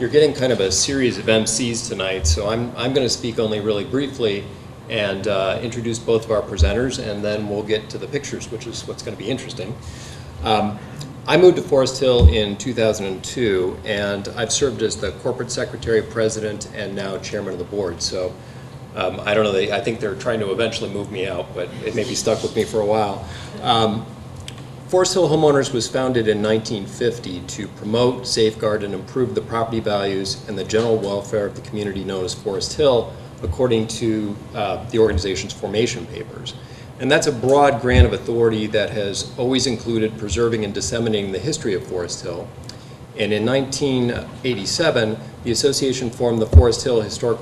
you're getting kind of a series of MCs tonight, so I'm going to speak only really briefly and introduce both of our presenters, and then we'll get to the pictures, which is what's going to be interesting. I moved to Forest Hill in 2002, and I've served as the corporate secretary, president, and now chairman of the board. So I don't know, I think they're trying to eventually move me out, but it may be stuck with me for a while. Forest Hill Homeowners was founded in 1950 to promote, safeguard, and improve the property values and the general welfare of the community known as Forest Hill, according to the organization's formation papers. And that's a broad grant of authority that has always included preserving and disseminating the history of Forest Hill. And in 1987, the association formed the Forest Hill Historic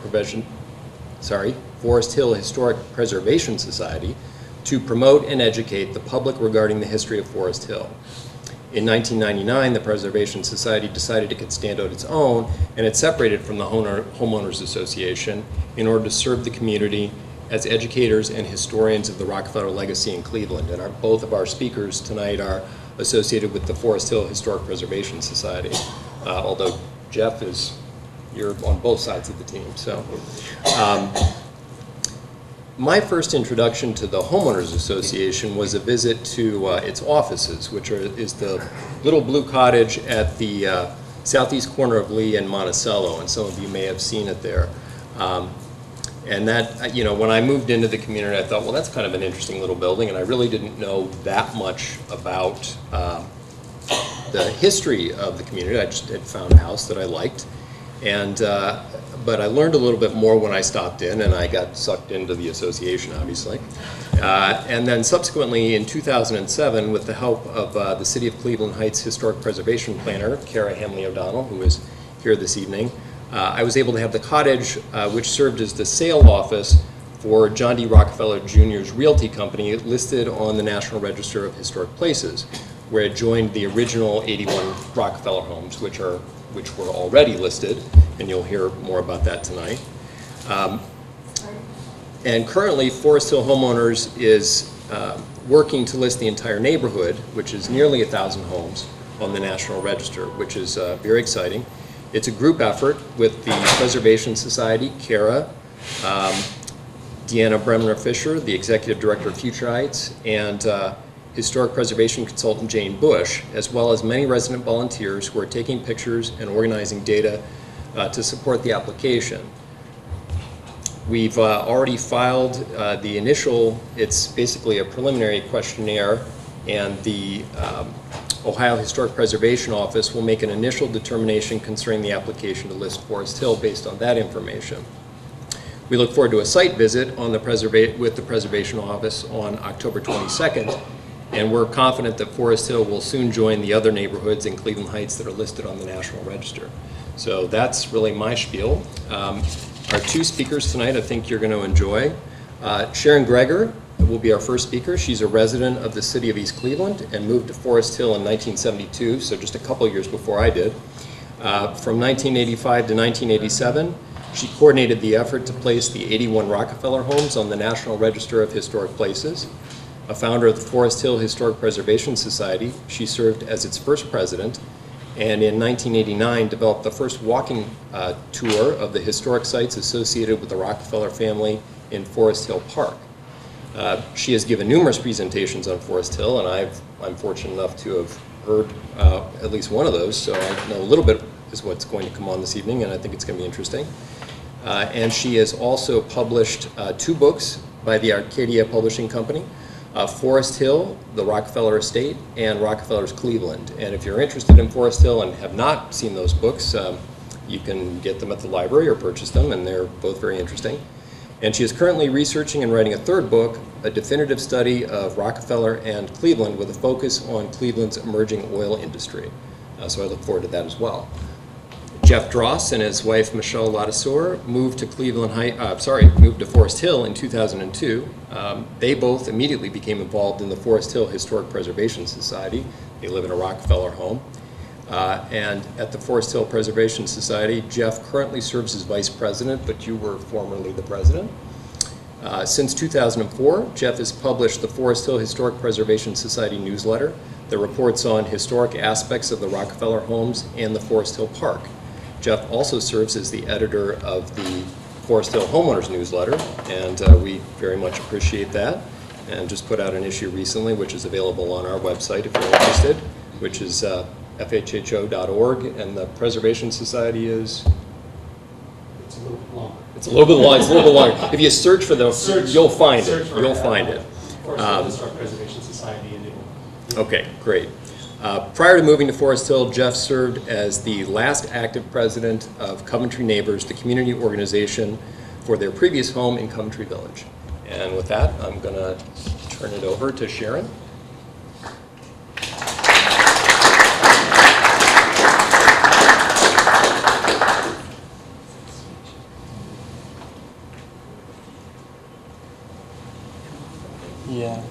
Preservation Society to promote and educate the public regarding the history of Forest Hill. In 1999, the Preservation Society decided it could stand on its own, and it separated from the Homeowners Association in order to serve the community as educators and historians of the Rockefeller legacy in Cleveland. And both of our speakers tonight are associated with the Forest Hill Historic Preservation Society, although Jeff you're on both sides of the team. So, my first introduction to the Homeowners Association was a visit to its offices, which is the little blue cottage at the southeast corner of Lee and Monticello, and some of you may have seen it there. And that, when I moved into the community, I thought, well, that's kind of an interesting little building, and I really didn't know that much about the history of the community. I just had found a house that I liked, and but I learned a little bit more when I stopped in, and I got sucked into the association, obviously. And then subsequently, in 2007, with the help of the City of Cleveland Heights Historic Preservation Planner, Kara Hamley O'Donnell, who is here this evening, I was able to have the cottage, which served as the sale office for John D. Rockefeller Jr.'s realty company, listed on the National Register of Historic Places, where it joined the original 81 Rockefeller homes, which were already listed, and you'll hear more about that tonight. And currently, Forest Hill Homeowners is working to list the entire neighborhood, which is nearly 1,000 homes, on the National Register, which is very exciting. It's a group effort with the Preservation Society, Kara, Deanna Bremner-Fisher, the Executive Director of Future Heights, and Historic Preservation Consultant Jane Bush, as well as many resident volunteers who are taking pictures and organizing data to support the application. We've already filed the initial, it's basically a preliminary questionnaire, and the Ohio Historic Preservation Office will make an initial determination concerning the application to list Forest Hill based on that information. We look forward to a site visit with the Preservation Office on October 22nd, and we're confident that Forest Hill will soon join the other neighborhoods in Cleveland Heights that are listed on the National Register. So that's really my spiel. Our two speakers tonight I think you're going to enjoy. Sharon Gregor will be our first speaker. She's a resident of the city of East Cleveland and moved to Forest Hill in 1972, so just a couple years before I did. From 1985 to 1987, she coordinated the effort to place the 81 Rockefeller homes on the National Register of Historic Places. A founder of the Forest Hill Historic Preservation Society, she served as its first president, and in 1989 developed the first walking tour of the historic sites associated with the Rockefeller family in Forest Hill Park. She has given numerous presentations on Forest Hill, and I'm fortunate enough to have heard at least one of those, so I know a little bit is what's going to come on this evening, and I think it's going to be interesting. And she has also published 2 books by the Arcadia Publishing Company, Forest Hill, the Rockefeller Estate, and Rockefeller's Cleveland. And if you're interested in Forest Hill and have not seen those books, you can get them at the library or purchase them, and they're both very interesting. And she is currently researching and writing a 3rd book, a definitive study of Rockefeller and Cleveland with a focus on Cleveland's emerging oil industry. So I look forward to that as well. Jeff Dross and his wife Michelle Ladisor moved to Forest Hill in 2002. They both immediately became involved in the Forest Hill Historic Preservation Society. They live in a Rockefeller home. And at the Forest Hill Preservation Society, Jeff currently serves as vice president, but you were formerly the president. Since 2004, Jeff has published the Forest Hill Historic Preservation Society newsletter that reports on historic aspects of the Rockefeller homes and the Forest Hill Park. Jeff also serves as the editor of the Forest Hill Homeowners newsletter, and we very much appreciate that. And just put out an issue recently, which is available on our website if you're interested, which is fhho.org, and the Preservation Society is? It's a little bit longer. It's a little bit long. It's a little bit longer. If you search for them, you'll find it. You'll find it. Forest Hill Preservation Society in England. Okay, great. Prior to moving to Forest Hill, Jeff served as the last active president of Coventry Neighbors, the community organization for their previous home in Coventry Village. And with that, I'm going to turn it over to Sharon. Yeah.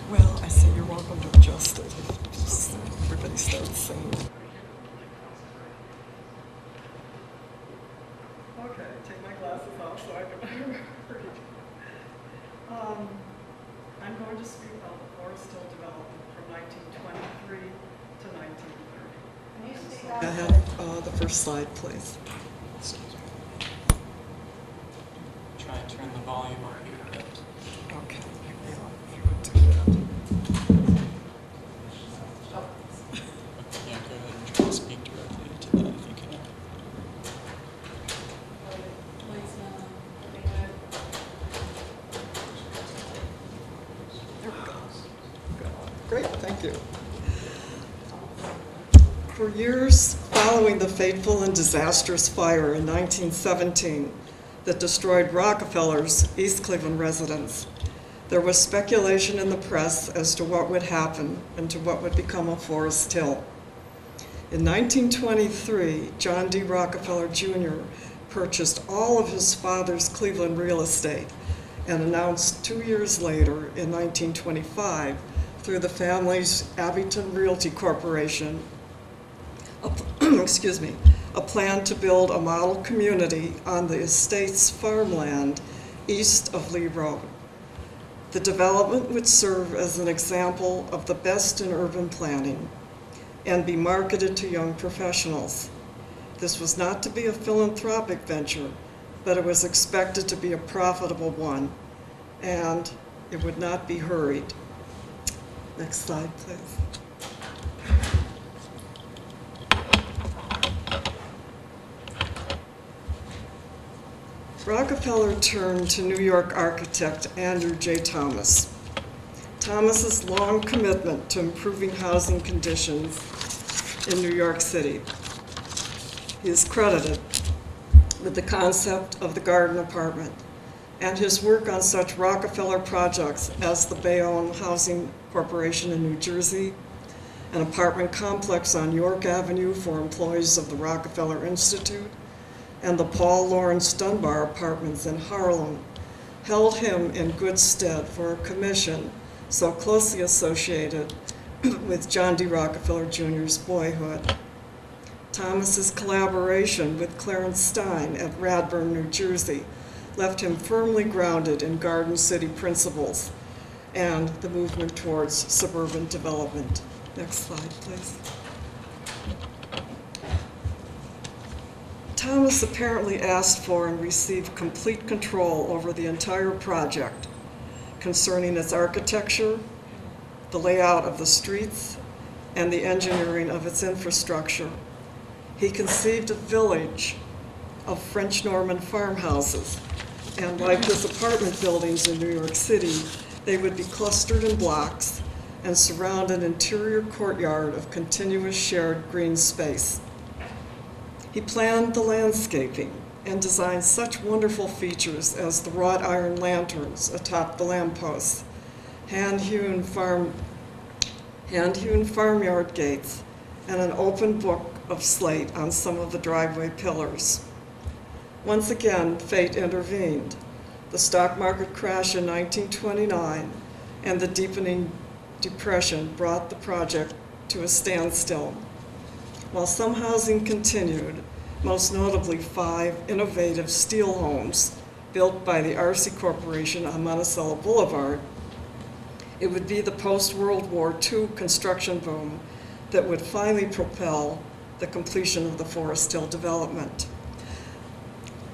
Well, I say you're welcome to adjust it. Just everybody starts singing. Okay, take my glasses off so I can read. I'm going to speak about the Forest Hill development from 1923 to 1930. Can you speak up? The first slide, please. Try and turn the volume up here a bit. Okay, yeah, if you would do that. Yeah, go ahead and try to speak directly into that if you can. There we go. Great, thank you. For years following the fateful and disastrous fire in 1917 that destroyed Rockefeller's East Cleveland residence, there was speculation in the press as to what would happen and to what would become of Forest Hill. In 1923, John D. Rockefeller Jr. purchased all of his father's Cleveland real estate and announced 2 years later, in 1925, through the family's Abington Realty Corporation, a plan to build a model community on the estate's farmland east of Lee Road. The development would serve as an example of the best in urban planning and be marketed to young professionals. This was not to be a philanthropic venture, but it was expected to be a profitable one, and it would not be hurried. Next slide, please. Rockefeller turned to New York architect Andrew J. Thomas. Thomas's long commitment to improving housing conditions in New York City. He is credited with the concept of the garden apartment and his work on such Rockefeller projects as the Bayonne Housing Corporation in New Jersey, an apartment complex on York Avenue for employees of the Rockefeller Institute, and the Paul Lawrence Dunbar Apartments in Harlem, held him in good stead for a commission so closely associated with John D. Rockefeller Jr.'s boyhood. Thomas's collaboration with Clarence Stein at Radburn, New Jersey, left him firmly grounded in Garden City principles and the movement towards suburban development. Next slide, please. Thomas apparently asked for and received complete control over the entire project concerning its architecture, the layout of the streets, and the engineering of its infrastructure. He conceived a village of French Norman farmhouses, and like his apartment buildings in New York City, they would be clustered in blocks and surround an interior courtyard of continuous shared green space. He planned the landscaping and designed such wonderful features as the wrought iron lanterns atop the lampposts, hand-hewn farmyard gates, and an open book of slate on some of the driveway pillars. Once again, fate intervened. The stock market crash in 1929 and the deepening depression brought the project to a standstill. While some housing continued, most notably 5 innovative steel homes built by the RC Corporation on Monticello Boulevard, it would be the post-World War II construction boom that would finally propel the completion of the Forest Hill development.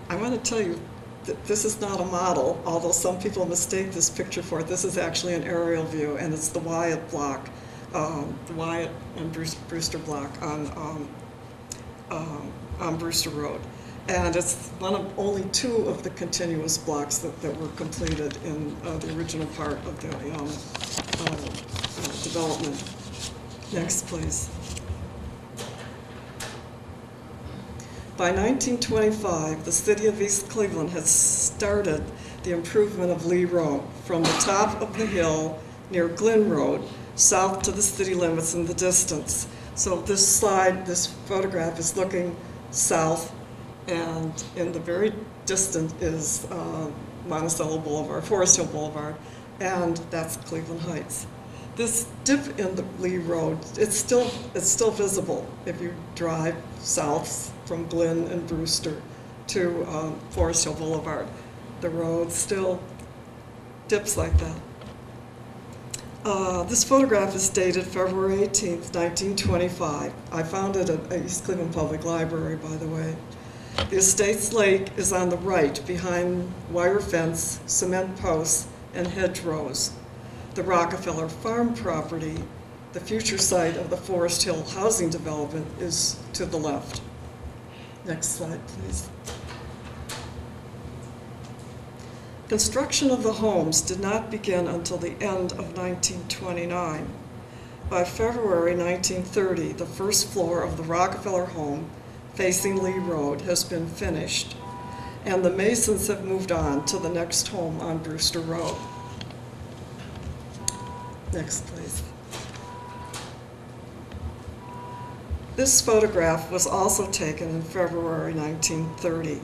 I want to tell you that this is not a model, although some people mistake this picture for it. This is actually an aerial view, and it's the Wyatt block, the Wyatt and Brewster block on Brewster Road. And it's one of only 2 of the continuous blocks that were completed in the original part of the development. Next, please. By 1925, the city of East Cleveland had started the improvement of Lee Road from the top of the hill near Glen Road south to the city limits in the distance. So this slide, this photograph is looking south, and in the very distant is Monticello Boulevard, Forest Hill Boulevard, and that's Cleveland Heights. This dip in the Lee Road, it's still visible if you drive south from Glen and Brewster to Forest Hill Boulevard. The road still dips like that. This photograph is dated February 18th, 1925. I found it at East Cleveland Public Library, by the way. The estate's lake is on the right, behind wire fence, cement posts, and hedgerows. The Rockefeller farm property, the future site of the Forest Hill housing development, is to the left. Next slide, please. Construction of the homes did not begin until the end of 1929. By February 1930, the first floor of the Rockefeller home facing Lee Road has been finished, and the Masons have moved on to the next home on Brewster Road. Next, please. This photograph was also taken in February 1930.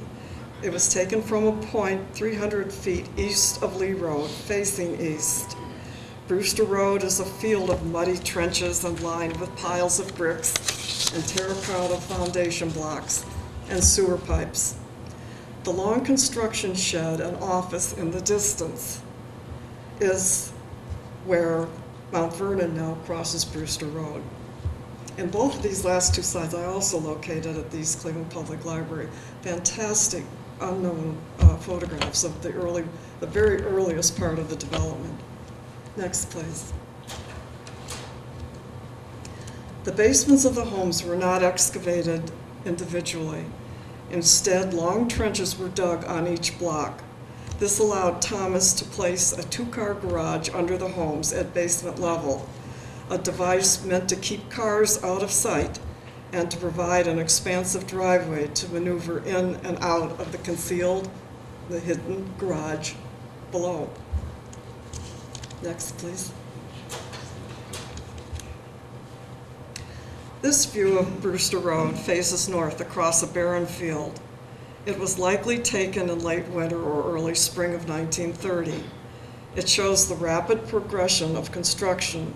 It was taken from a point 300 feet east of Lee Road, facing east. Brewster Road is a field of muddy trenches and lined with piles of bricks and terracotta foundation blocks and sewer pipes. The long construction shed and office in the distance is where Mount Vernon now crosses Brewster Road. And both of these last 2 slides I also located at the East Cleveland Public Library. Fantastic unknown photographs of the very earliest part of the development. Next, please. The basements of the homes were not excavated individually. Instead, long trenches were dug on each block. This allowed Thomas to place a 2-car garage under the homes at basement level, a device meant to keep cars out of sight and to provide an expansive driveway to maneuver in and out of the hidden garage below. Next, please. This view of Brewster Road faces north across a barren field. It was likely taken in late winter or early spring of 1930. It shows the rapid progression of construction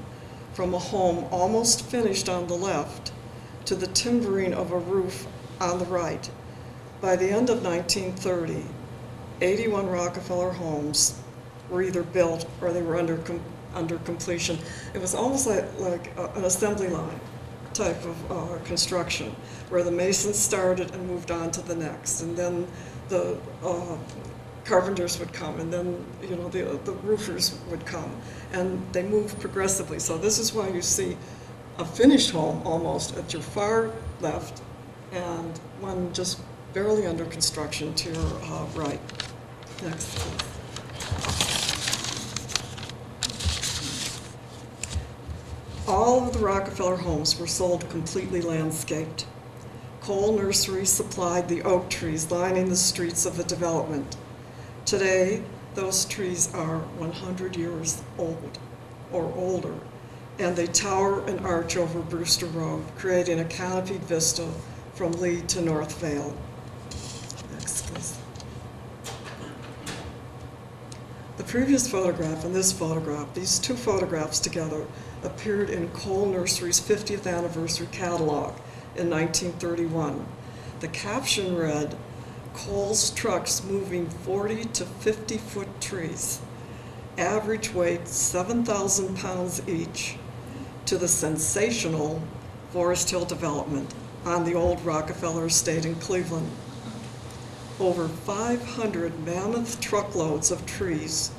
from a home almost finished on the left to the timbering of a roof on the right. By the end of 1930, 81 Rockefeller homes were either built or they were under completion. It was almost like an assembly line type of construction, where the masons started and moved on to the next, and then the carpenters would come, and then the roofers would come, and they moved progressively. So this is why you see a finished home almost at your far left, and one just barely under construction to your right. Next, please. All of the Rockefeller homes were sold completely landscaped. Cole nurseries supplied the oak trees lining the streets of the development. Today, those trees are 100 years old or older, and they tower and arch over Brewster Road, creating a canopied vista from Lee to North Vale. Next, please. The previous photograph and this photograph, these 2 photographs together, appeared in Cole Nursery's 50th anniversary catalog in 1931. The caption read, "Cole's trucks moving 40 to 50-foot trees, average weight 7,000 pounds each, to the sensational Forest Hill development on the old Rockefeller estate in Cleveland. Over 500 mammoth truckloads of trees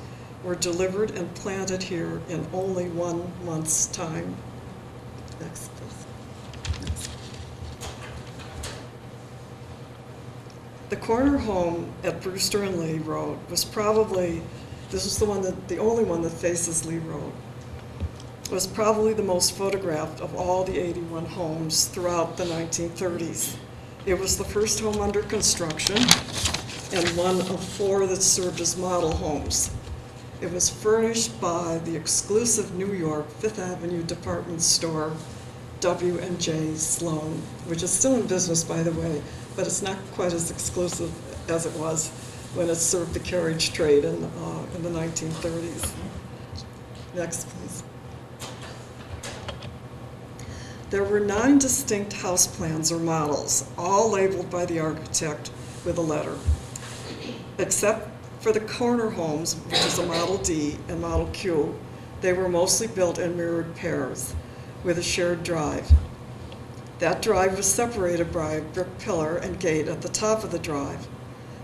were delivered and planted here in only 1 month's time. Next, please. Next. The corner home at Brewster and Lee Road was probably, this is the only one that faces Lee Road, was probably the most photographed of all the 81 homes throughout the 1930s. It was the first home under construction and one of 4 that served as model homes. It was furnished by the exclusive New York Fifth Avenue department store, W&J Sloan, which is still in business, by the way, but it's not quite as exclusive as it was when it served the carriage trade in the 1930s. Next, please. There were 9 distinct house plans or models, all labeled by the architect with a letter. Except for the corner homes, which is a Model D and Model Q, they were mostly built in mirrored pairs with a shared drive. That drive was separated by a brick pillar and gate at the top of the drive.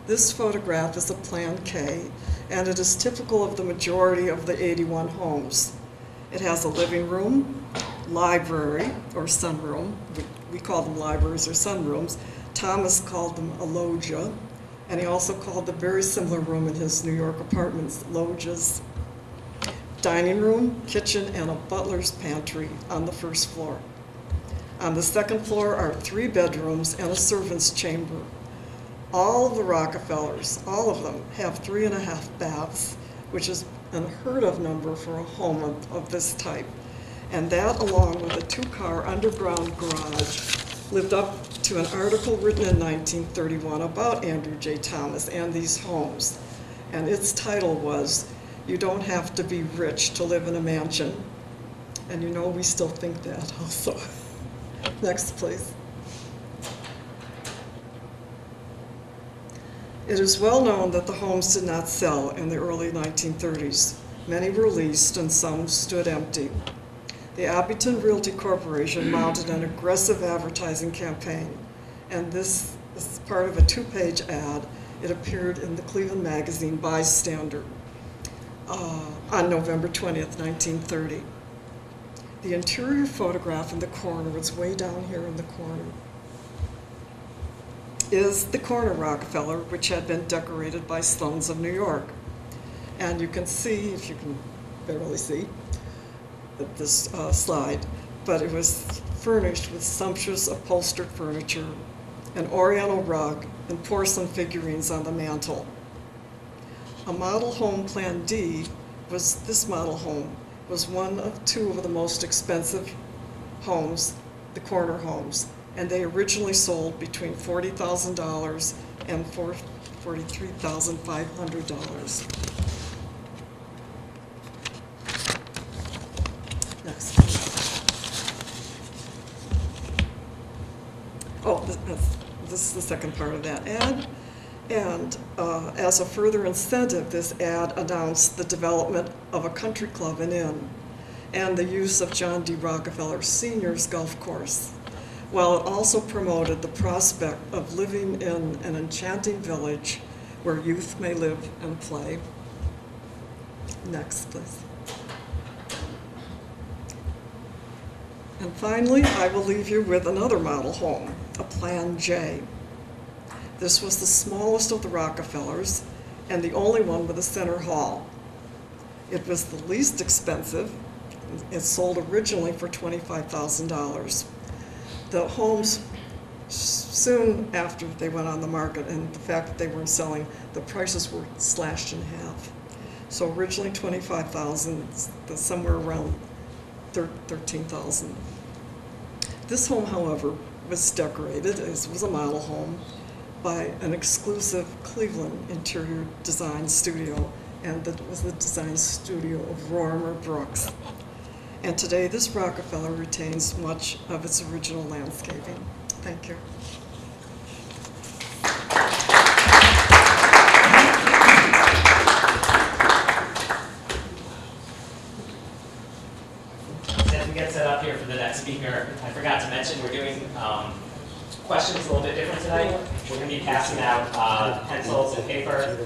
This photograph is a Plan K, and it is typical of the majority of the 81 homes. It has a living room, library, or sunroom. We call them libraries or sunrooms. Thomas called them a loggia, and he also called the very similar room in his New York apartments loggias. Dining room, kitchen, and a butler's pantry on the first floor. On the second floor are 3 bedrooms and a servant's chamber. All of the Rockefellers, all of them, have 3.5 baths, which is an unheard of number for a home of this type. And that, along with a 2-car underground garage, lived up to an article written in 1931 about Andrew J. Thomas and these homes. And its title was, "You Don't Have to Be Rich to Live in a Mansion." And you know, we still think that also. Next, please. It is well known that the homes did not sell in the early 1930s. Many were leased and some stood empty. The Abington Realty Corporation mounted an aggressive advertising campaign, and this is part of a 2-page ad. It appeared in the Cleveland magazine Bystander on November 20th, 1930. The interior photograph in the corner, it's way down here in the corner, is the corner Rockefeller, which had been decorated by Sloans of New York. And you can see, if you can barely see, this slide, but it was furnished with sumptuous upholstered furniture, an oriental rug, and porcelain figurines on the mantel. A model home Plan D was, this model home was one of 2 of the most expensive homes, the corner homes, and they originally sold between $40,000 and $43,500. Next. Oh, this is the second part of that ad. And as a further incentive, this ad announced the development of a country club and inn and the use of John D. Rockefeller Sr.'s golf course, while it also promoted the prospect of living in an enchanting village where youth may live and play. Next, please. And finally, I will leave you with another model home, a Plan J. This was the smallest of the Rockefellers and the only one with a center hall. It was the least expensive. It sold originally for $25,000. The homes, soon after they went on the market, and the fact that they weren't selling, the prices were slashed in half. So originally $25,000, somewhere around $13,000. This home, however, was decorated, it was a model home, by an exclusive Cleveland interior design studio, and that was the design studio of Rorimer Brooks. And today, this Rockefeller retains much of its original landscaping. Thank you. As we get set up here for the next speaker, I forgot to mention passing out pencils and paper.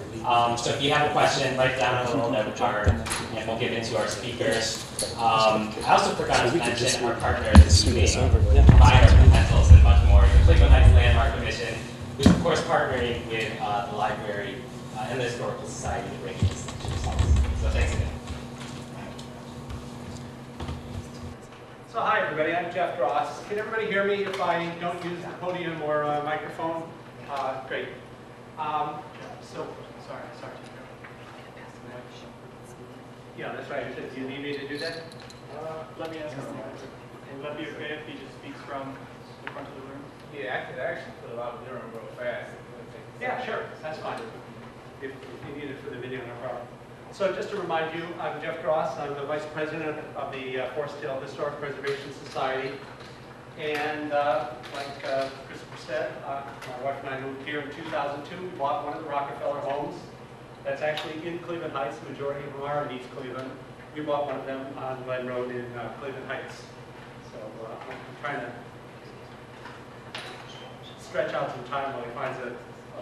So if you have a question, write it down on a little note card, and we'll give it to our speakers. I also forgot to mention our partner this evening, provide our pencils and much more. The Cleveland Heights Landmark Commission, who's of course partnering with the library and the Historical Society to bring these to results. So thanks again. So hi everybody, I'm Jeff Dross. Can everybody hear me if I don't use the podium or microphone? Great. So, sorry. Yeah, that's right. Do you need me to do that? Let me ask him. Will that be okay if he just speaks from the front of the room? Yeah, I could actually put a lot of Durham real fast. Yeah, sure. That's fine. If you need it for the video, no problem. So just to remind you, I'm Jeff Dross. I'm the Vice President of the Forest Hill Historic Preservation Society. And like Christopher said, my wife and I moved here in 2002. We bought one of the Rockefeller homes. That's actually in Cleveland Heights. The majority of them are in East Cleveland. We bought one of them on Glen Road in Cleveland Heights. So I'm trying to stretch out some time while he finds a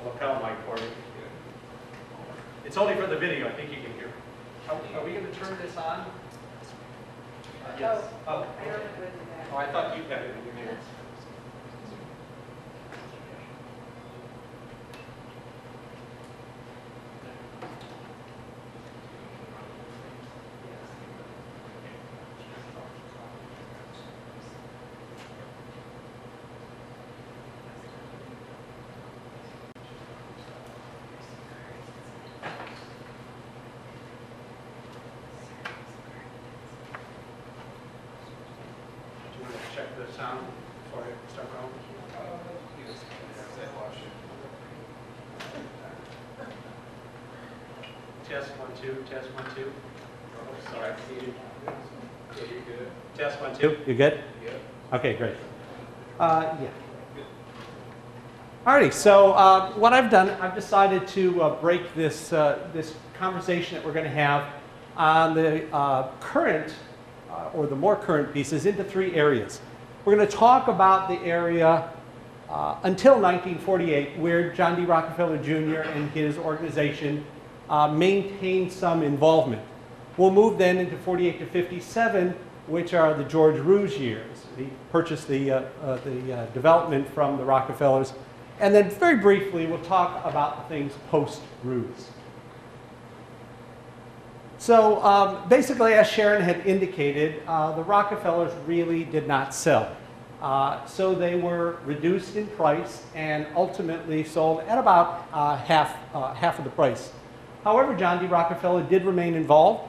lapel mic for me. It's only for the video. I think you can hear. Are we going to turn this on? Yes. Oh, okay. Oh, I thought you got it in your hands. Check the sound before I start going. Test 1 2. Test 1 2. Oh, sorry. Yeah, you're good. Test 1 2. You good? Yeah. Okay, great. Yeah. Alrighty. So what I've done, I've decided to break this this conversation that we're going to have on the current or the more current pieces into three areas. We're going to talk about the area until 1948, where John D. Rockefeller Jr. and his organization maintained some involvement. We'll move then into 48 to 57, which are the George Roose years. He purchased the development from the Rockefellers. And then very briefly, we'll talk about the things post-Roose. So basically, as Sharon had indicated, the Rockefellers really did not sell. So they were reduced in price and ultimately sold at about half of the price. However, John D. Rockefeller did remain involved,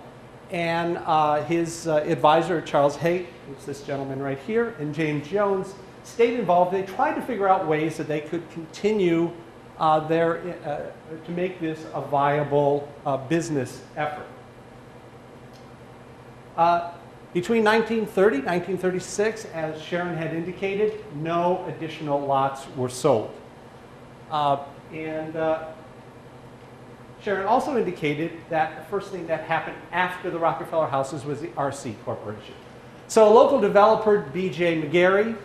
and his advisor, Charles Haight, who's this gentleman right here, and James Jones, stayed involved. They tried to figure out ways that they could continue to make this a viable business effort. Between 1930 and 1936, as Sharon had indicated, no additional lots were sold. Sharon also indicated that the first thing that happened after the Rockefeller houses was the RC Corporation. So a local developer, B.J. McGarry,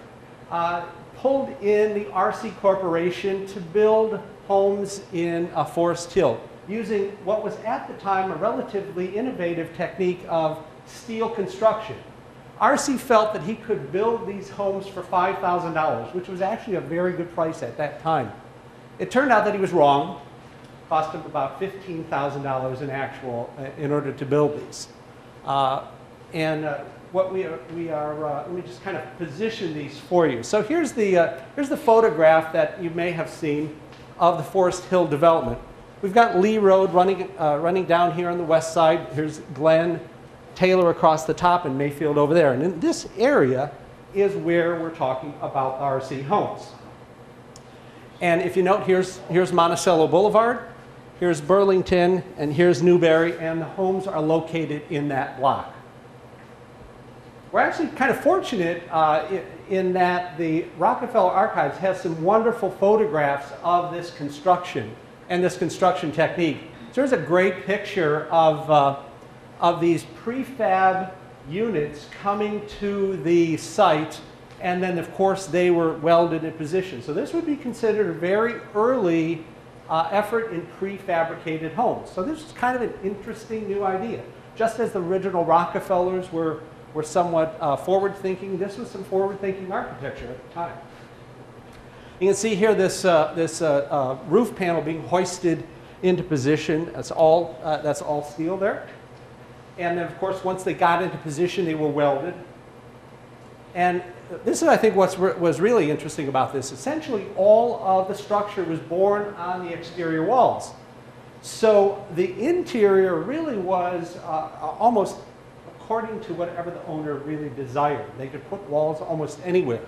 pulled in the RC Corporation to build homes in Forest Hill, using what was at the time a relatively innovative technique of steel construction. RC felt that he could build these homes for $5,000, which was actually a very good price at that time. It turned out that he was wrong. It cost him about $15,000 in order to build these. What we are let me just kind of position these for you. So here's the photograph that you may have seen of the Forest Hill development. We've got Lee Road running down here on the west side. Here's Glen, Taylor across the top, and Mayfield over there. And in this area is where we're talking about RC homes. And if you note, here's Monticello Boulevard, here's Burlington, and here's Newberry, and the homes are located in that block. We're actually kind of fortunate in that the Rockefeller Archives has some wonderful photographs of this construction and this construction technique. So there's a great picture of these prefab units coming to the site And then, of course, they were welded in position. So this would be considered a very early effort in prefabricated homes. So this is kind of an interesting new idea. Just as the original Rockefellers were somewhat forward-thinking, this was some forward-thinking architecture at the time. You can see here this roof panel being hoisted into position. That's all steel there. And then, of course, once they got into position, they were welded. And this is, I think, what was really interesting about this. Essentially, all of the structure was born on the exterior walls. So the interior really was almost according to whatever the owner really desired. They could put walls almost anywhere.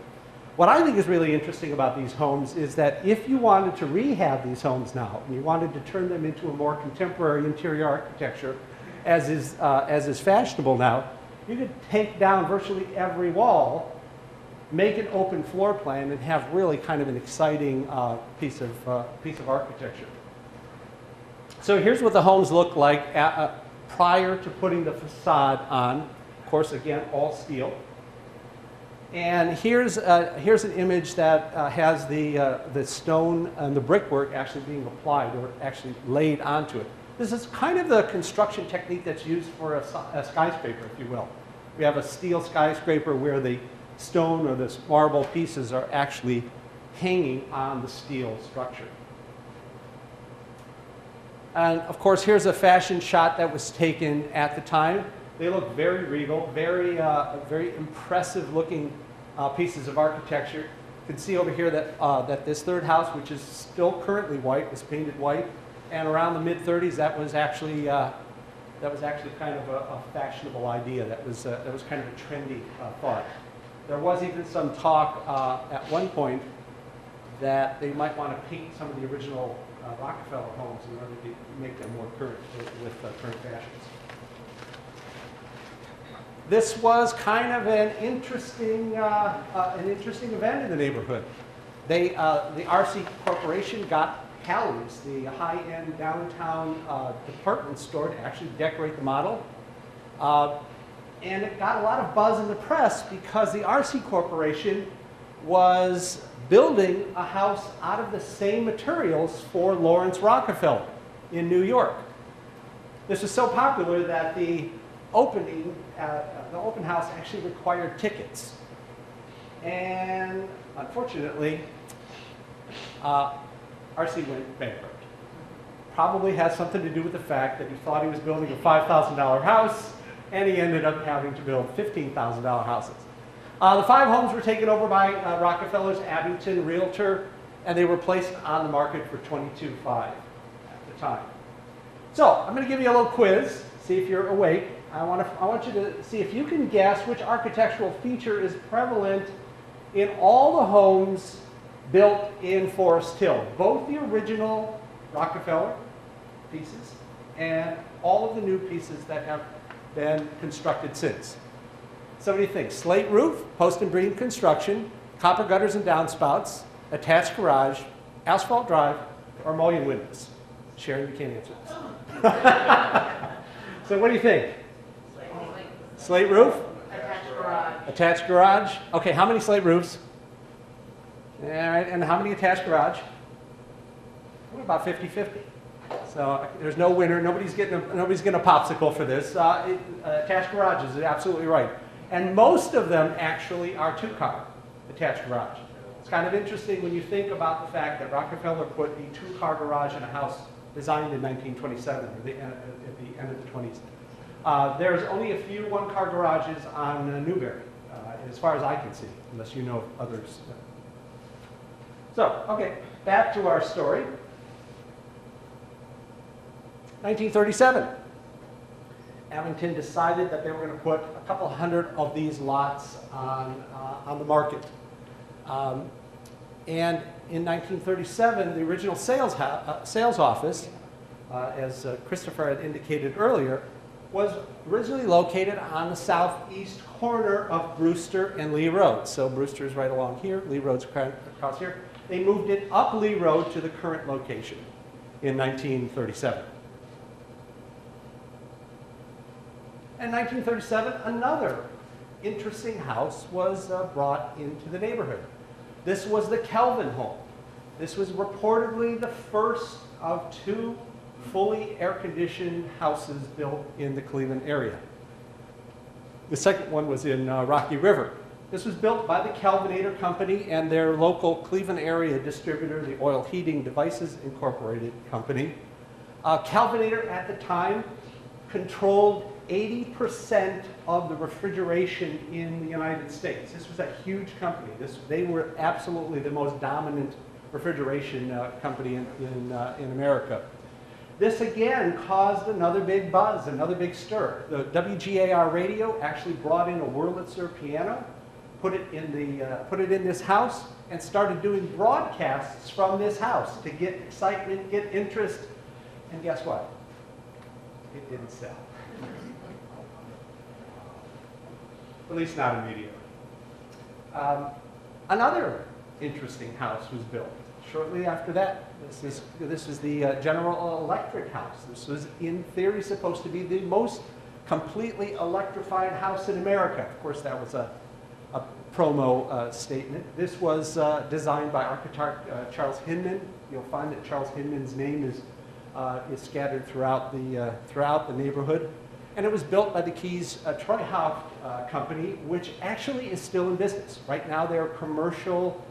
What I think is really interesting about these homes is that if you wanted to rehab these homes now, and you wanted to turn them into a more contemporary interior architecture, as is fashionable now, you could take down virtually every wall, make an open floor plan, and have really kind of an exciting piece of architecture. So here's what the homes look like prior to putting the facade on. Of course, again, all steel. And here's an image that has the stone and the brickwork actually being applied or actually laid onto it. This is kind of the construction technique that's used for a skyscraper, if you will. We have a steel skyscraper where the stone or the marble pieces are actually hanging on the steel structure. And of course, here's a fashion shot that was taken at the time. They look very regal, very impressive looking pieces of architecture. You can see over here that this third house, which is still currently white, was painted white. And around the mid-30s, that was actually kind of a fashionable idea. That was kind of a trendy thought. There was even some talk at one point that they might want to paint some of the original Rockefeller homes in order to make them more current with current fashions. This was kind of an interesting event in the neighborhood. The RC Corporation got Hallie's, the high-end downtown department store, to actually decorate the model. And it got a lot of buzz in the press because the RC Corporation was building a house out of the same materials for Lawrence Rockefeller in New York. This was so popular that the open house actually required tickets. And unfortunately, RC went bankrupt. Probably has something to do with the fact that he thought he was building a $5,000 house, and he ended up having to build $15,000 houses. The 5 homes were taken over by Rockefeller's Abington Realtor, and they were placed on the market for $22,500 at the time. So I'm going to give you a little quiz, see if you're awake. I want you to see if you can guess which architectural feature is prevalent in all the homes built in Forest Hill, both the original Rockefeller pieces and all of the new pieces that have been constructed since. So what do you think? Slate roof, post and beam construction, copper gutters and downspouts, attached garage, asphalt drive, or mullion windows? Sharon, you can't answer this. So what do you think? Slate roof? Attached garage. Attached garage. Okay, how many slate roofs? All right, and how many attached garage? What about 50-50? So there's no winner. Nobody's getting a popsicle for this. Attached garages is absolutely right. And most of them actually are 2-car attached garage. It's kind of interesting when you think about the fact that Rockefeller put a 2-car garage in a house designed in 1927, or at the end of the 20s. There's only a few 1-car garages on Newberry, as far as I can see, unless you know others. So, okay, back to our story. 1937. Abington decided that they were going to put a couple hundred of these lots on the market. And in 1937, the original sales office, as Christopher had indicated earlier, was originally located on the southeast corner of Brewster and Lee Road. So Brewster's right along here, Lee Road's across here. They moved it up Lee Road to the current location in 1937. In 1937, another interesting house was brought into the neighborhood. This was the Kelvin home. This was reportedly the first of 2 fully air-conditioned houses built in the Cleveland area. The second one was in Rocky River. This was built by the Kelvinator Company and their local Cleveland area distributor, the Oil Heating Devices Incorporated Company. Kelvinator at the time controlled 80% of the refrigeration in the United States. This was a huge company. They were absolutely the most dominant refrigeration company in America. This again caused another big buzz, another big stir. The WGAR radio actually brought in a Wurlitzer piano, put it in this house, and started doing broadcasts from this house to get excitement, get interest, and guess what? It didn't sell. At least not immediately. Another interesting house was built shortly after that. This is the General Electric house. This was, in theory, supposed to be the most completely electrified house in America. Of course, that was a promo statement. This was designed by architect Charles Hinman. You'll find that Charles Hinman's name is scattered throughout the neighborhood. And it was built by the Keys Troy Howe company, which actually is still in business. Right now, they're a commercial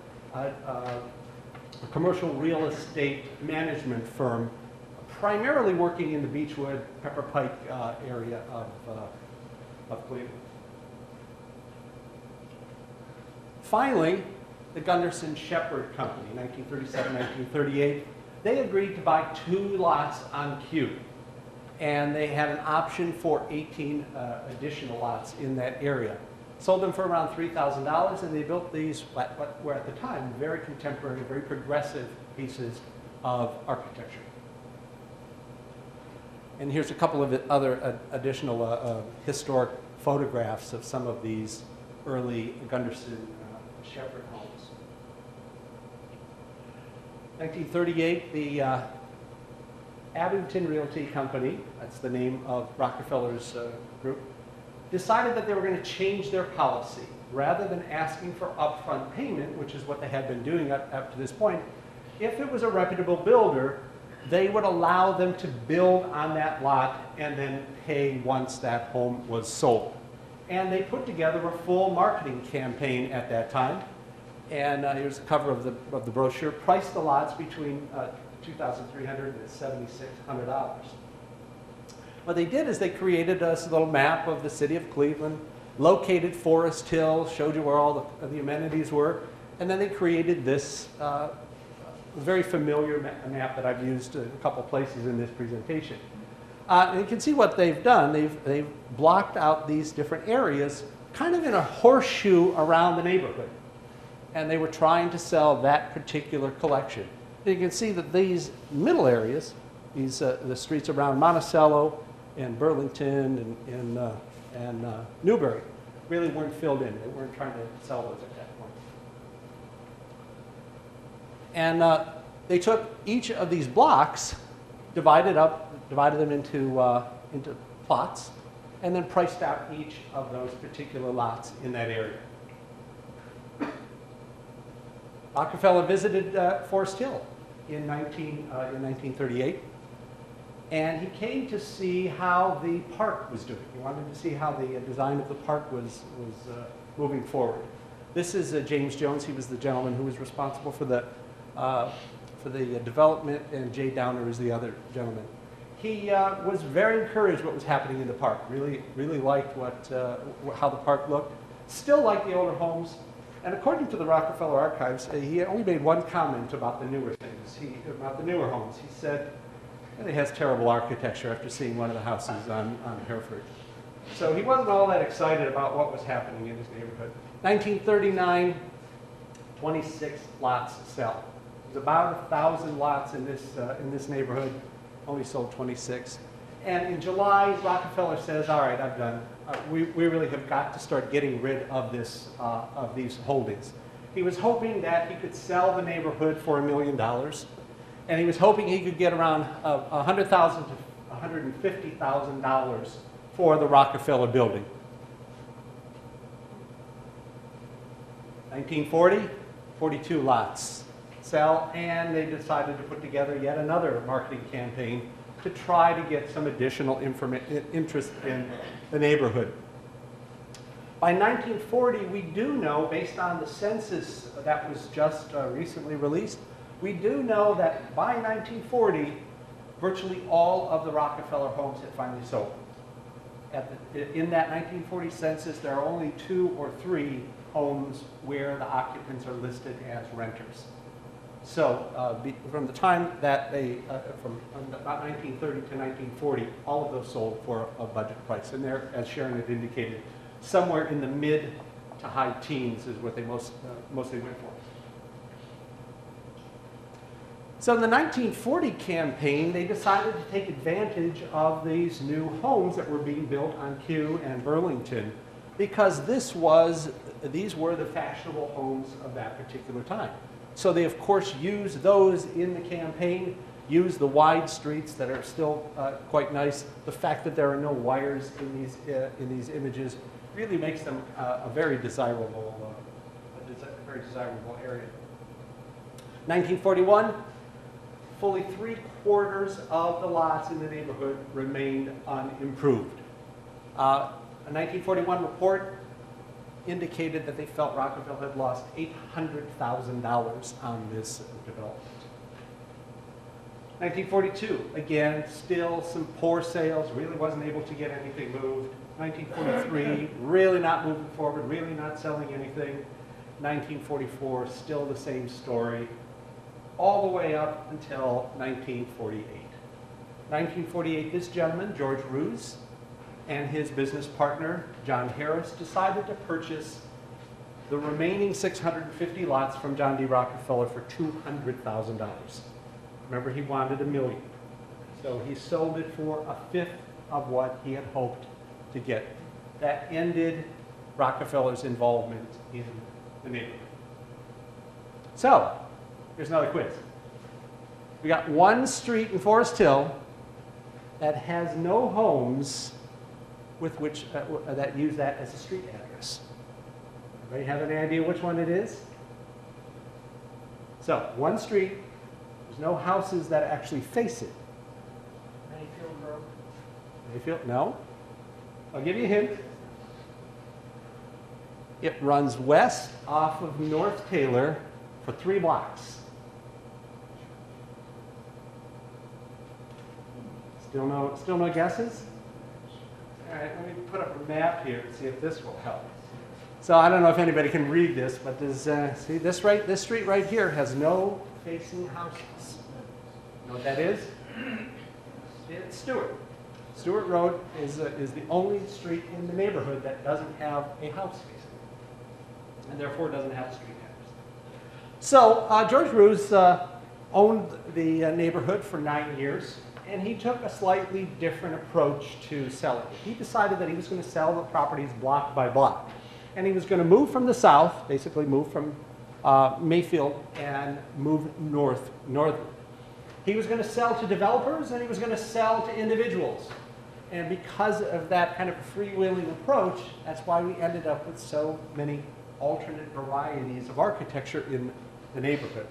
real estate management firm, primarily working in the Beechwood, Pepper Pike area of Cleveland. Finally, the Gunderson Shepherd Company, 1937-1938, they agreed to buy 2 lots on Q. And they had an option for 18 additional lots in that area. Sold them for around $3,000, and they built these, what were at the time very contemporary, very progressive pieces of architecture. And here's a couple of other additional historic photographs of some of these early Gunderson Shepherd homes. 1938, the Abington Realty Company, that's the name of Rockefeller's group, decided that they were going to change their policy. Rather than asking for upfront payment, which is what they had been doing up to this point, if it was a reputable builder, they would allow them to build on that lot and then pay once that home was sold. And they put together a full marketing campaign at that time. And here's a cover of the brochure. Priced the lots between $2,300 and $7,600. What they did is they created a little map of the city of Cleveland, located Forest Hill, showed you where all the amenities were, and then they created this very familiar map that I've used in a couple places in this presentation. And you can see what they've done. They've blocked out these different areas, kind of in a horseshoe around the neighborhood. And they were trying to sell that particular collection. You can see that these middle areas, the streets around Monticello and Burlington and Newbury, really weren't filled in. They weren't trying to sell those at that point. And they took each of these blocks, divided them into plots, and then priced out each of those particular lots in that area. Rockefeller visited Forest Hill in 1938, and he came to see how the park was doing. He wanted to see how the design of the park was moving forward. This is James Jones. He was the gentleman who was responsible for the development, and Jay Downer is the other gentleman. He was very encouraged what was happening in the park. Really liked how the park looked. Still liked the older homes. And according to the Rockefeller archives, he only made one comment about the newer things, about the newer homes. He said, it has terrible architecture after seeing one of the houses on Hereford. So he wasn't all that excited about what was happening in his neighborhood. 1939, 26 lots sell. There's about 1,000 lots in this neighborhood, only sold 26. And in July, Rockefeller says, all right, I'm done. We really have got to start getting rid of these holdings. He was hoping that he could sell the neighborhood for $1 million, and he was hoping he could get around $100,000 to $150,000 for the Rockefeller building. 1940, 42 lots sell, and they decided to put together yet another marketing campaign to try to get some additional interest in the neighborhood. By 1940, we do know, based on the census that was just recently released, we do know that by 1940, virtually all of the Rockefeller homes had finally sold. In that 1940 census, there are only 2 or 3 homes where the occupants are listed as renters. So from the time that they, from about 1930 to 1940, all of those sold for a budget price. And they're, as Sharon had indicated, somewhere in the mid to high teens is what they mostly went for. So in the 1940 campaign, they decided to take advantage of these new homes that were being built on Kew and Burlington, because these were the fashionable homes of that particular time. So they, of course, used those in the campaign, used the wide streets that are still quite nice. The fact that there are no wires in these images really makes them a very desirable area. 1941, fully 3/4 of the lots in the neighborhood remained unimproved. A 1941 report indicated that they felt Rockefeller had lost $800,000 on this development. 1942, again, still some poor sales, really wasn't able to get anything moved. 1943, really not moving forward, really not selling anything. 1944, still the same story, all the way up until 1948. 1948, this gentleman, George Roose, and his business partner, John Harris, decided to purchase the remaining 650 lots from John D. Rockefeller for $200,000. Remember, he wanted $1 million. So he sold it for 1/5 of what he had hoped to get. That ended Rockefeller's involvement in the neighborhood. So, here's another quiz. We got one street in Forest Hill that has no homes with which that use that as a street address. Everybody have any idea which one it is? So, one street, there's no houses that actually face it. Mayfield Road. Mayfield? No. I'll give you a hint. It runs west off of North Taylor for 3 blocks. Still no guesses? All right, let me put up a map here and see if this will help. So I don't know if anybody can read this, but see this street right here has no facing houses. You know what that is? It's Stewart. Stewart Road is the only street in the neighborhood that doesn't have a house facing, and therefore doesn't have a street address. So George Roose owned the neighborhood for 9 years, and he took a slightly different approach to selling it. He decided that he was going to sell the properties block by block, and he was going to move from the south, basically move from Mayfield and move northward. He was going to sell to developers, and he was going to sell to individuals. And because of that kind of freewheeling approach, that's why we ended up with so many alternate varieties of architecture in the neighborhood.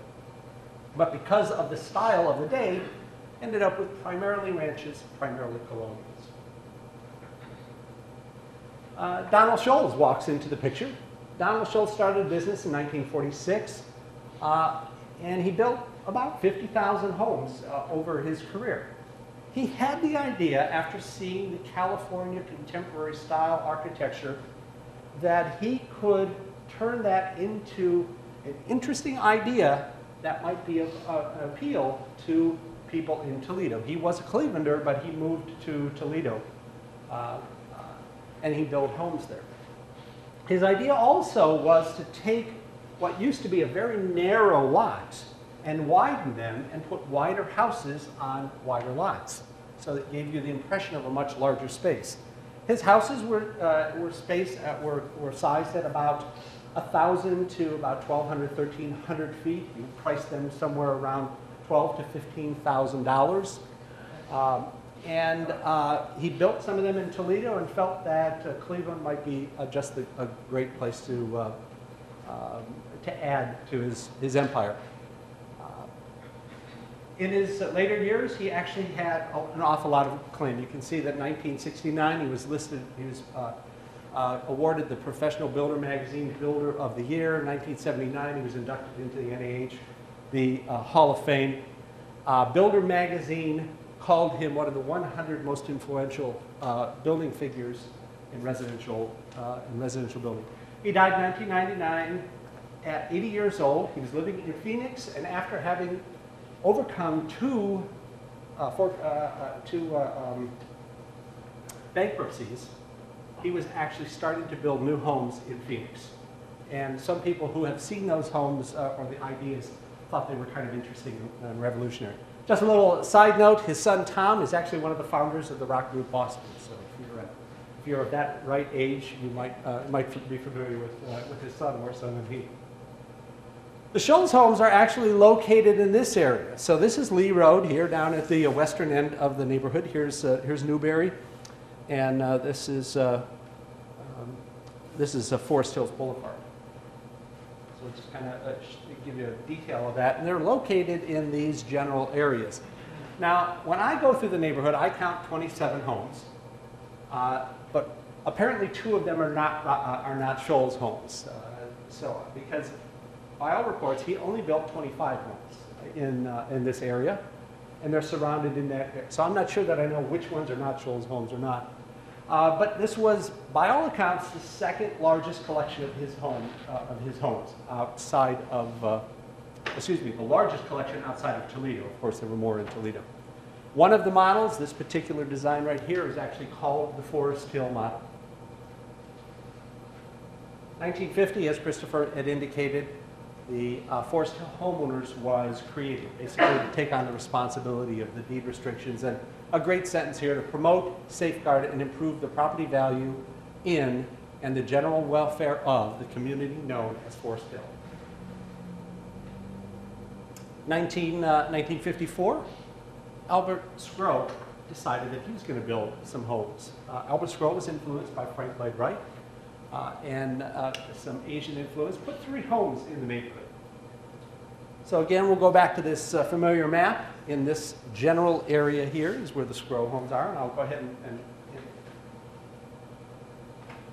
But because of the style of the day, ended up with primarily ranches, primarily colonials. Donald Scholes walks into the picture. Donald Scholes started a business in 1946, and he built about 50,000 homes over his career. He had the idea, after seeing the California contemporary style architecture, that he could turn that into an interesting idea that might be of appeal to people in Toledo. He was a Clevelander, but he moved to Toledo, and he built homes there. His idea also was to take what used to be a very narrow lot and widen them and put wider houses on wider lots. So it gave you the impression of a much larger space. His houses were sized at about 1,000 to about 1,200, 1,300 feet. You priced them somewhere around $12,000 to $15,000. He built some of them in Toledo and felt that Cleveland might be just a great place to to add to his empire. In his later years, he actually had an awful lot of acclaim. You can see that in 1969, he was awarded the Professional Builder Magazine Builder of the Year. In 1979, he was inducted into the NAH, the Hall of Fame. Builder Magazine called him one of the 100 most influential building figures in residential building. He died in 1999 at 80 years old. He was living in Phoenix, and after having overcome two bankruptcies, he was actually starting to build new homes in Phoenix. And some people who have seen those homes or the ideas thought they were kind of interesting and revolutionary. Just a little side note, his son Tom is actually one of the founders of the rock group Boston. So if you're of that right age, you might be familiar with his son more so than he. The Scholl's homes are actually located in this area. So this is Lee Road here down at the western end of the neighborhood. Here's Newberry, and this is Forest Hills Boulevard. So just kind of give you a detail of that. And they're located in these general areas. Now, when I go through the neighborhood, I count 27 homes, but apparently 2 of them are not Scholl's homes. So because by all reports, he only built 25 homes in this area, and they're surrounded in that area. So I'm not sure that I know which ones are not Scholl's homes or not. But this was, by all accounts, the second largest collection of his homes outside of, the largest collection outside of Toledo. Of course, there were more in Toledo. One of the models, this particular design right here, is actually called the Forest Hill model. 1950, as Christopher had indicated, the Forest Hill Homeowners was created, basically to take on the responsibility of the deed restrictions. And a great sentence here: to promote, safeguard, and improve the property value in and the general welfare of the community known as Forest Hill. 1954, Albert Scrow decided that he was going to build some homes. Albert Scrow was influenced by Frank Lloyd Wright and some Asian influence, put 3 homes in the neighborhood. So again, we'll go back to this familiar map. In this general area here is where the Scrow homes are, and I'll go ahead and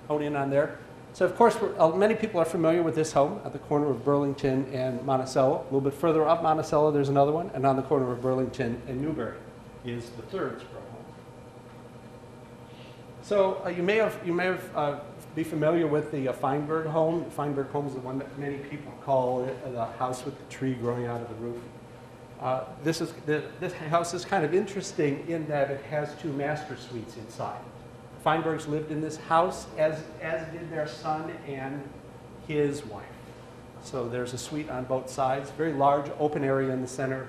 hone in on there. So of course, many people are familiar with this home at the corner of Burlington and Monticello. A little bit further up Monticello, there's another one, and on the corner of Burlington and Newberry is the 3rd Scrow home. So you may be familiar with the Feinberg home. The Feinberg home is the one that many people call the house with the tree growing out of the roof. This house is kind of interesting in that it has 2 master suites inside. Feinbergs lived in this house, as did their son and his wife. So there's a suite on both sides, very large open area in the center,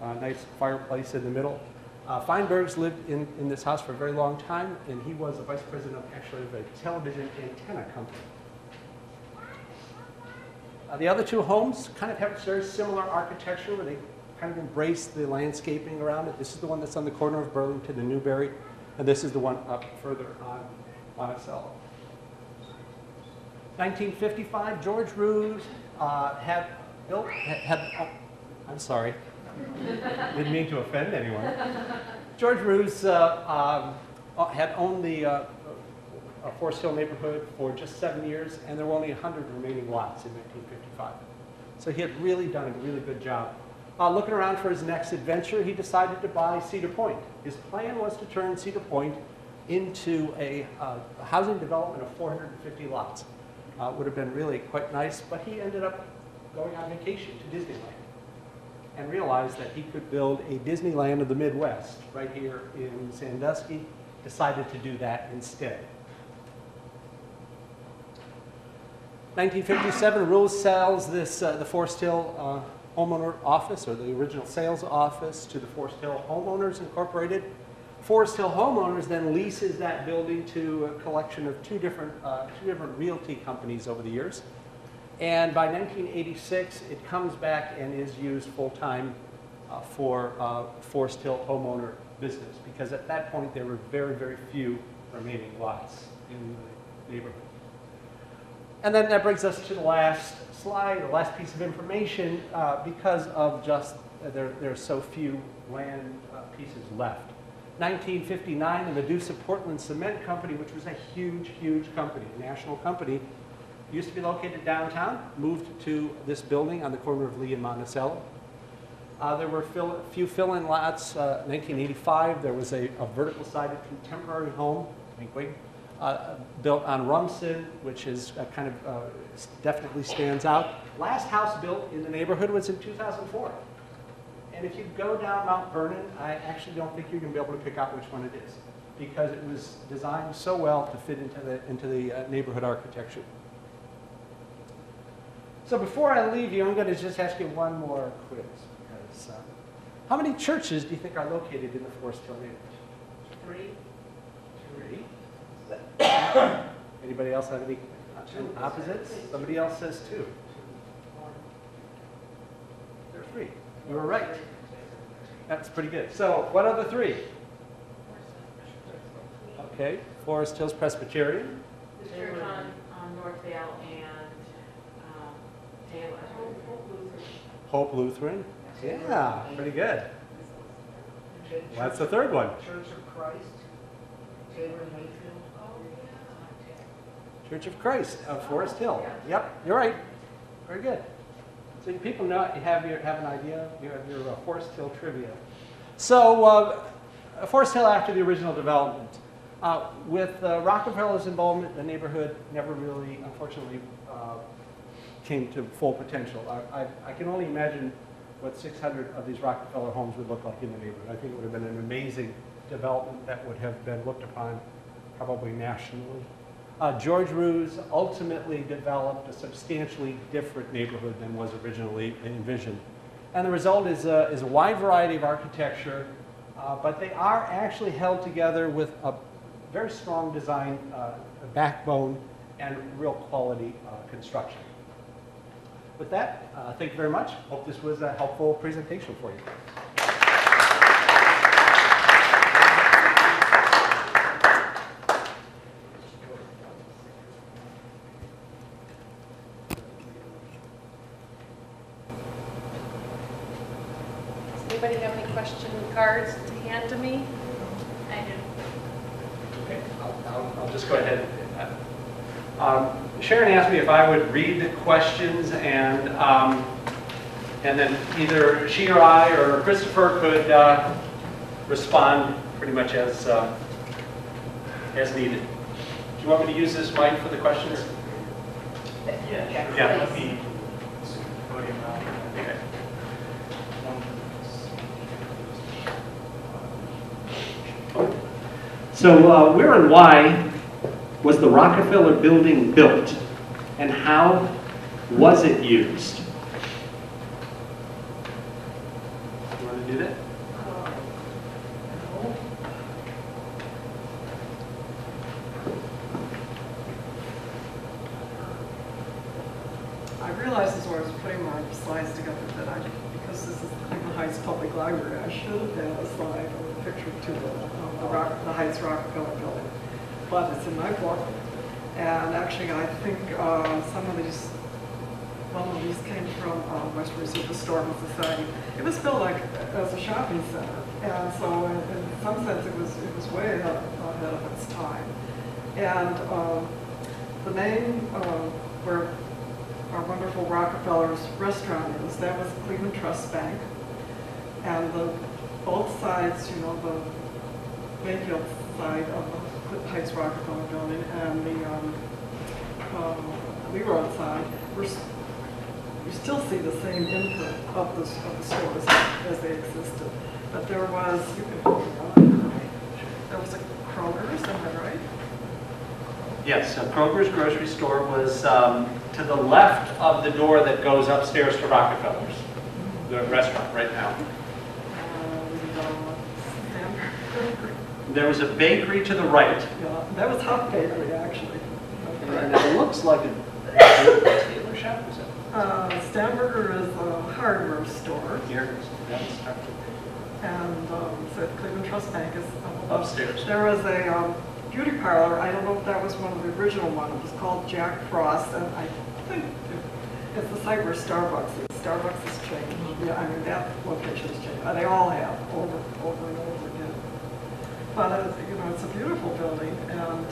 nice fireplace in the middle. Feinbergs lived in this house for a very long time, and he was the vice president of a television antenna company. The other 2 homes kind of have very similar architecture, where they kind of embrace the landscaping around it. This is the one that's on the corner of Burlington and Newberry, and this is the one up further on Monticello. 1955, George Roose I'm sorry. Didn't mean to offend anyone. George Roose had owned the Forest Hill neighborhood for just 7 years, and there were only 100 remaining lots in 1955. So he had really done a really good job. Looking around for his next adventure, he decided to buy Cedar Point. His plan was to turn Cedar Point into a housing development of 450 lots. Would have been really quite nice, but he ended up going on vacation to Disneyland and realized that he could build a Disneyland of the Midwest right here in Sandusky. Decided to do that instead. 1957, Roose sells the Forest Hill homeowner office, or the original sales office, to the Forest Hill Homeowners Incorporated. Forest Hill Homeowners then leases that building to a collection of two different realty companies over the years. And by 1986, it comes back and is used full-time for Forest Hill homeowner business, because at that point there were very, very few remaining lots in the neighborhood. And then that brings us to the last slide, the last piece of information, because of just there's so few land pieces left. 1959, the Medusa Portland Cement Company, which was a huge, huge company, a national company, used to be located downtown, moved to this building on the corner of Lee and Monticello. There were a few fill-in lots. 1985, there was a vertical-sided contemporary home, wink, wink, built on Rumson, which is kind of definitely stands out. Last house built in the neighborhood was in 2004. And if you go down Mount Vernon, I actually don't think you're going to be able to pick out which one it is, because it was designed so well to fit into the neighborhood architecture. So before I leave you, I'm going to just ask you one more quiz. Because, how many churches do you think are located in the Forest Hill neighborhood? 3. Anybody else have any opposites? Somebody else says 2. There are 3. You were right. That's pretty good. So what are the 3? Okay, Forest Hills Presbyterian. The church on Northdale and Taylor. Hope Lutheran. Yeah, pretty good. Well, that's the 3rd one. Church of Christ, Taylor and Mayfield. Church of Christ of Forest Hill. Yep, you're right. Very good. So you people know, you have an idea. You have your Forest Hill trivia. So Forest Hill after the original development. With Rockefeller's involvement, the neighborhood never really, unfortunately, came to full potential. I can only imagine what 600 of these Rockefeller homes would look like in the neighborhood. I think it would have been an amazing development that would have been looked upon probably nationally. George Roose ultimately developed a substantially different neighborhood than was originally envisioned. And the result is a wide variety of architecture, but they are actually held together with a very strong design backbone and real quality construction. With that, thank you very much. Hope this was a helpful presentation for you. Does anybody have any question cards to hand to me? I do. Okay, I'll just go ahead and do that. Sharon asked me if I would read the questions, and then either she or I or Christopher could respond pretty much as needed. Do you want me to use this mic for the questions? Yeah. Let me podium now. Okay. So where and why was the Rockefeller building built, and how was it used? You want to do that? I realized as I was putting my slides together that because this is the Cleveland Heights Public Library, I should have had a slide or a picture to the Heights Rockefeller building. But it's in my book. And actually, I think one of these came from West Virginia Historical Society. It was built like as a shopping center. And so in some sense, it was way ahead of its time. And the name where our wonderful Rockefeller's restaurant is, that was Cleveland Trust Bank. And both sides, you know, the Mayfield side of the Heights Rockefeller building and the Lee Road side, you still see the same imprint of the stores as they existed. But there was, you can hold it on, there was a Kroger's, am I right? Yes, Kroger's grocery store was to the left of the door that goes upstairs to Rockefeller's, the restaurant right now. There was a bakery to the right. Yeah, that was Hubbert Bakery, actually. And it looks like a tailor shop, is it? Stamberger is a hardware store. Here, And so the Cleveland Trust Bank is upstairs. There was a beauty parlor, I don't know if that was one of the original ones. It was called Jack Frost, and I think it's the site where Starbucks is. Starbucks has changed. Yeah, I mean, that location has changed. They all have, over and over again. But, you know, it's a beautiful building, and...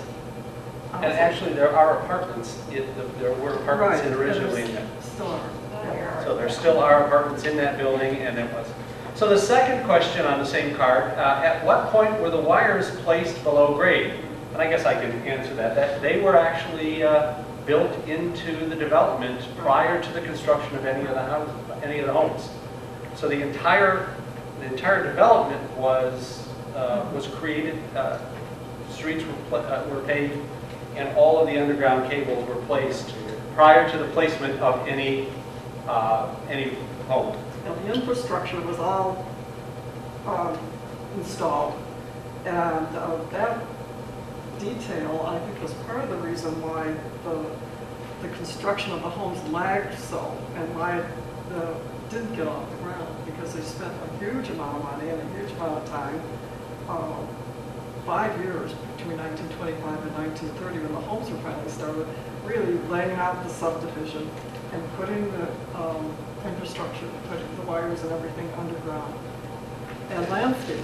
And actually, there are apartments. There were apartments in originally in that. Still are. Yeah. So there still are apartments in that building, and it was. So the second question on the same card, at what point were the wires placed below grade? And I guess I can answer that. That they were actually built into the development prior to the construction of any of the houses, any of the homes. So the entire development was created. Streets were paved, and all of the underground cables were placed prior to the placement of any home. Now, the infrastructure was all installed, and that detail, I think, was part of the reason why the construction of the homes lagged so, and why it didn't get off the ground, because they spent a huge amount of money and a huge amount of time, 5 years between 1925 and 1930, when the homes were finally started, really laying out the subdivision and putting the infrastructure, putting the wires and everything underground. And landscaping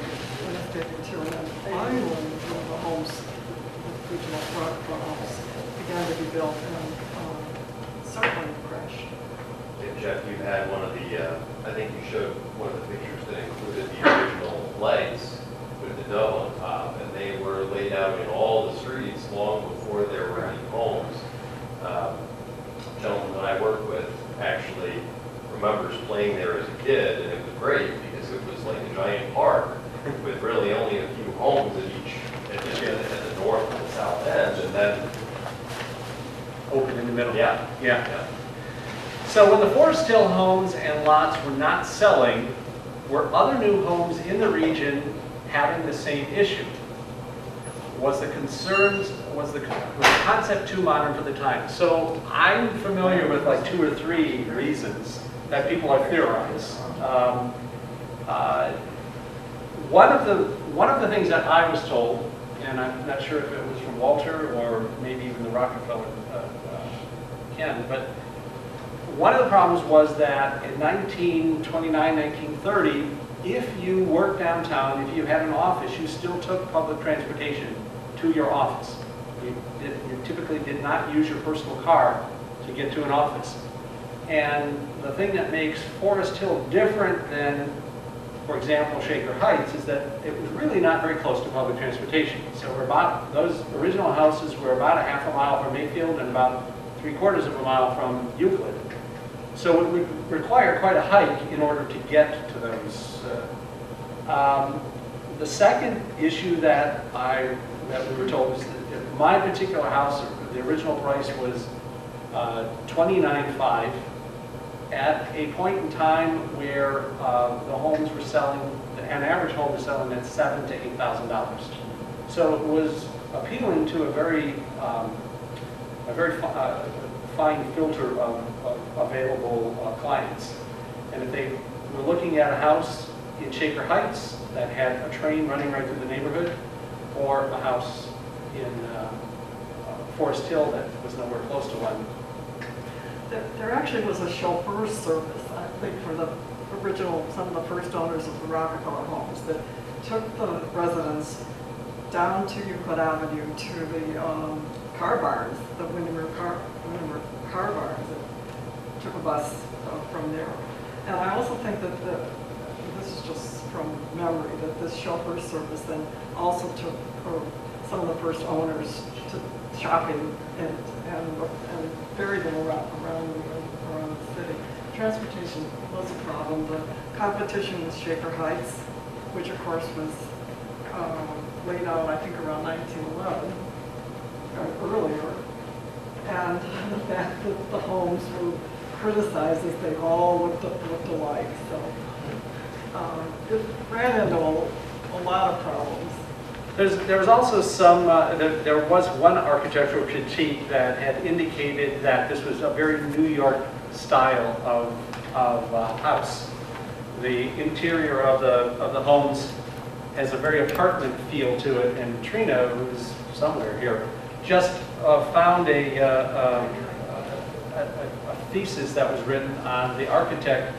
too, and then finally, when the homes, the original Rockefeller homes, began to be built, and certainly crashed. Yeah, Jeff, you had one of the, I think you showed one of the pictures that included the original lights with the dome on top, and they were laid out in all the streets long before there were any homes. A gentleman that I work with actually remembers playing there as a kid, and it was great because it was like a giant park with really only a few homes at the north and the south ends, and then Open in the middle. yeah. So when the Forest Hill homes and lots were not selling, were other new homes in the region having the same issue? Was the concept too modern for the time? So I'm familiar with like 2 or 3 reasons that people have theorized. One of the things that I was told, and I'm not sure if it was from Walter or maybe even the Rockefeller Ken, but one of the problems was that in 1929, 1930, if you worked downtown, if you had an office, you still took public transportation to your office. You typically did not use your personal car to get to an office. And the thing that makes Forest Hill different than, for example, Shaker Heights, is that it was really not very close to public transportation. So those original houses were about a half a mile from Mayfield and about 3/4 of a mile from Euclid. So it would require quite a hike in order to get to those. The second issue that we were told is that my particular house, the original price was $29,500 at a point in time where the homes were selling, an average home was selling at $7,000 to $8,000. So it was appealing to a very fine filter of available clients. And if they were looking at a house in Shaker Heights that had a train running right through the neighborhood, or a house in Forest Hill that was nowhere close to one. There actually was a chauffeur service, I think, for the original, some of the first owners of the Rockefeller homes that took the residents down to Euclid Avenue to the car barns, the Windermere car barns, and took a bus from there. And I also think that this is just from memory, that this chauffeur service then also took some of the first owners to shopping and ferried them around the city. Transportation was a problem. The competition with Shaker Heights, which of course was laid out, I think, around 1911 or earlier, and the fact that the homes were criticized as they all looked alike. So it ran into a lot of problems. There was also there was one architectural critique that had indicated that this was a very New York style of house. The interior of the homes has a very apartment feel to it, and Trina, who's somewhere here, just found a thesis that was written on the architect,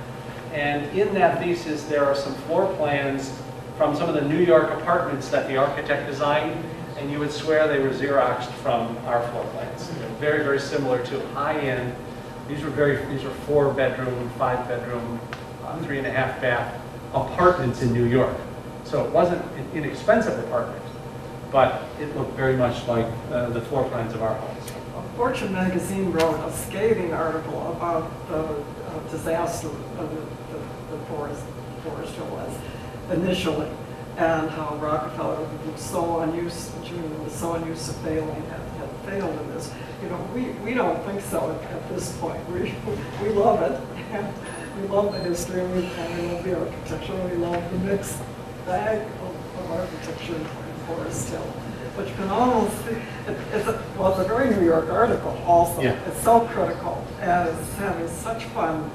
and in that thesis there are some floor plans from some of the New York apartments that the architect designed, and you would swear they were Xeroxed from our floor plans. They're very, very similar to high-end. These were 4-bedroom, 5-bedroom, 3.5 bath apartments in New York. So it wasn't an inexpensive apartment, but it looked very much like the floor plans of our homes. Fortune magazine wrote a scathing article about the disaster of the Forest Hill was initially, and how Rockefeller was so unused, Jr. was so unused to failing, had failed in this. You know, we don't think so at this point. We love it, and we love the history, and we love the architecture, and we love the mixed bag of architecture in Forest Hill. But you can almost see, it's a very New York article also. Yeah. It's so critical, and it's having such fun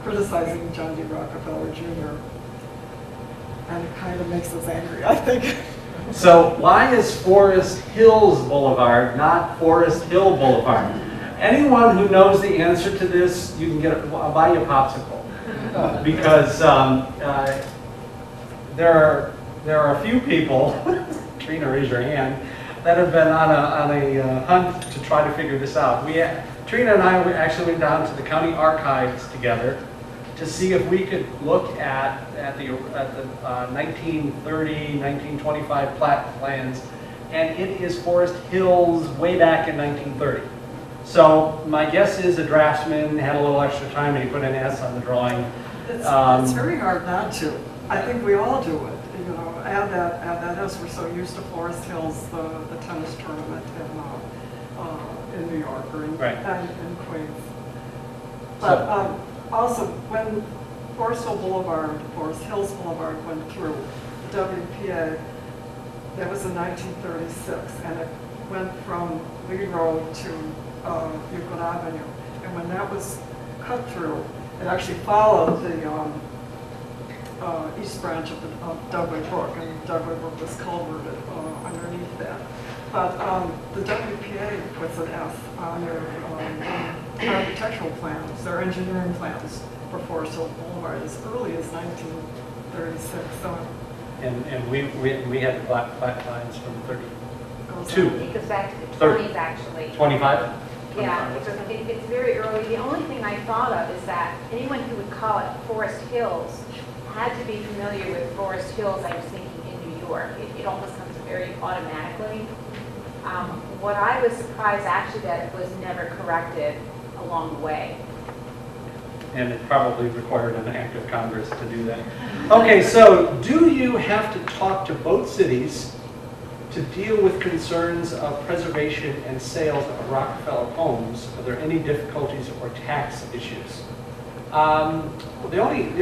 criticizing John D. Rockefeller Jr. And it kind of makes us angry, I think. So why is Forest Hills Boulevard not Forest Hill Boulevard? Anyone who knows the answer to this, you can I'll buy you a popsicle. Because there are a few people, Trina, raise your hand, that have been on a hunt to try to figure this out. Trina and I actually went down to the county archives together to see if we could look at the 1930, 1925 plat plans, and it is Forest Hills way back in 1930. So my guess is a draftsman had a little extra time and he put an S on the drawing. It's very hard not to. I think we all do it. You know, add that as we're so used to Forest Hills, the tennis tournament in New York or in Queens. But also, when Forest Hills Boulevard went through the WPA, that was in 1936, and it went from Lee Road to Euclid Avenue. And when that was cut through, it actually followed the east branch of Dugway Brook, and Dugway Brook was culverted underneath that. But the WPA puts an F on their architectural plans, their engineering plans for Forest Hill Boulevard as early as 1936. So, and we had the black lines from 32. It goes back to the 20s, actually. 25? Yeah, it's very early. The only thing I thought of is that anyone who would call it Forest Hills had to be familiar with Forest Hills, I was thinking, in New York. It almost comes very automatically. What I was surprised, actually, that it was never corrected along the way. And it probably required an act of Congress to do that. Okay, so do you have to talk to both cities to deal with concerns of preservation and sales of Rockefeller homes? Are there any difficulties or tax issues? The only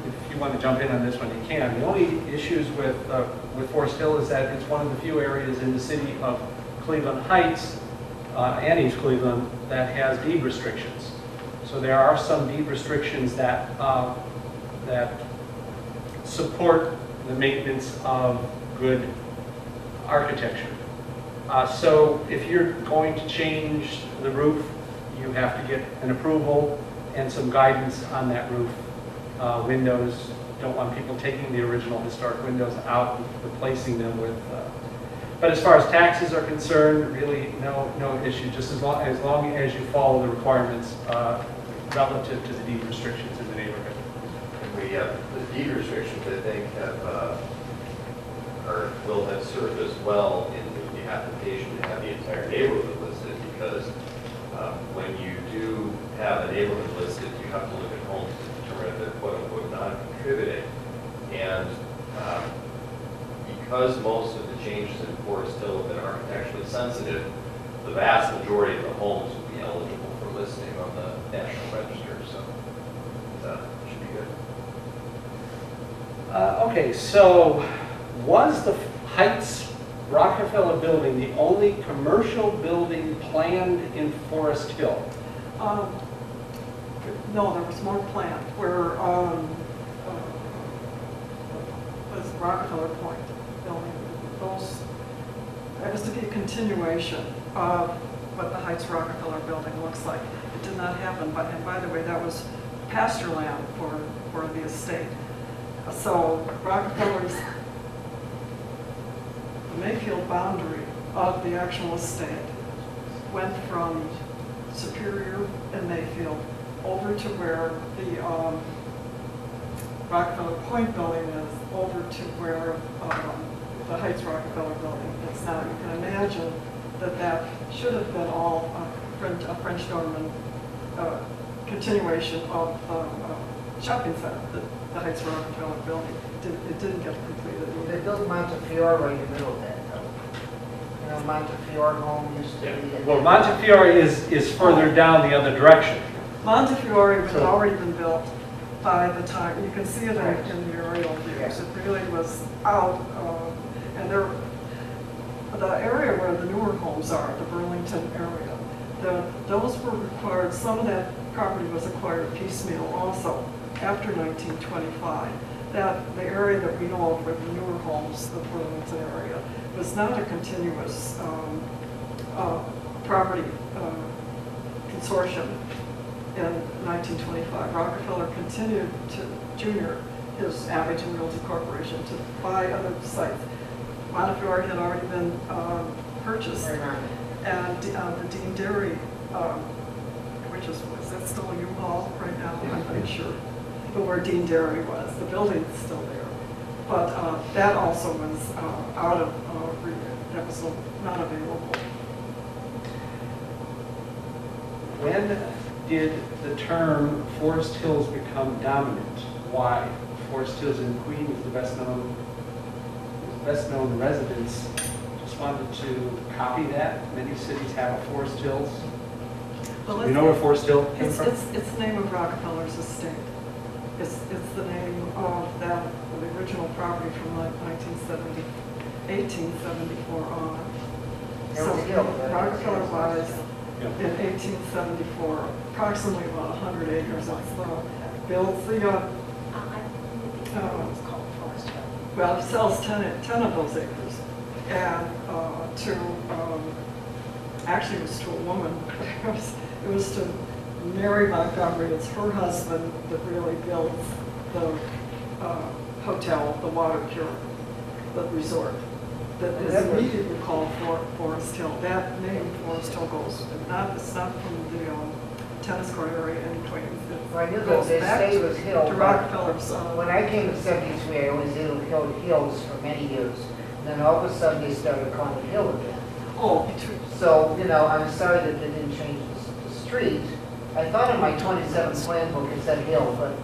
if you want to jump in on this one, you can. The only issues with Forest Hill is that it's one of the few areas in the city of Cleveland Heights and East Cleveland that has deed restrictions. So there are some deed restrictions that that support the maintenance of good architecture. So if you're going to change the roof, you have to get an approval and some guidance on that roof. Windows, don't want people taking the original historic windows out and replacing them with. But as far as taxes are concerned, really no issue. Just as long as you follow the requirements relative to the deed restrictions in the neighborhood. The deed restrictions, I think, will have served as well in the application to have the entire neighborhood listed, because when you do have a neighborhood listed, you have to look at homes to determine if they're quote-unquote non-contributing. And because most of the changes in Forest Hill have been architecturally sensitive, the vast majority of the homes would be eligible for listing on the National Register, so that should be good. Okay, so was the Heights Rockefeller building the only commercial building planned in Forest Hill? No, there was more planned where this Rockefeller Point building. That was to be a continuation of what the Heights Rockefeller building looks like. It did not happen, and by the way, that was pasture land for the estate. So Rockefeller's, the Mayfield boundary of the actual estate went from Superior and Mayfield over to where the Rockefeller Point building is, over to where the Heights Rockefeller building is now. You can imagine that that should have been all a French Norman continuation of the shopping center, the Heights Rockefeller building. It didn't get completed. They built Montefiore right in the middle of that, though. You know, Montefiore home used to be. Well, Montefiore is further down the other direction. Montefiore had already been built by the time, you can see it in the aerial views. It really was out, and there, the area where the newer homes are, the Burlington area, those were required, some of that property was acquired piecemeal also after 1925. That the area that we know of with the newer homes, the Burlington area, was not a continuous property consortium in 1925. Rockefeller continued to, Jr., his Abington Realty Corporation, to buy other sites. Montefiore had already been purchased, and the Dean Dairy, which is that still a U-Haul right now? I'm not sure. But where Dean Dairy was, the building's still there. But that also was out of, that was not available. When did the term Forest Hills become dominant? Why? Forest Hills in Queens, the best known residents, just wanted to copy that. Many cities have a Forest Hills. Well, You know where Forest Hill came from? It's the name of Rockefeller's estate. It's the name of the original property from like 1874 on. So Rockefeller buys in 1874 approximately about 100 acres of builds the well, he sells 10 of those acres, and actually it was to a woman. It was to Mary Montgomery. It's her husband that really builds the hotel, the water cure, the resort, that is immediately called Forest Hill. That name, Forest Hill, goes it's not from the tennis court area in Queens. Well, I knew that the estate was Hill. To Rockefeller's. When I came in '73, I always knew Hills for many years. And then all of a sudden they started calling it Hill again. Oh, so, you know, I'm sorry that they didn't change the street. I thought in my 27th plan book it said Hill, but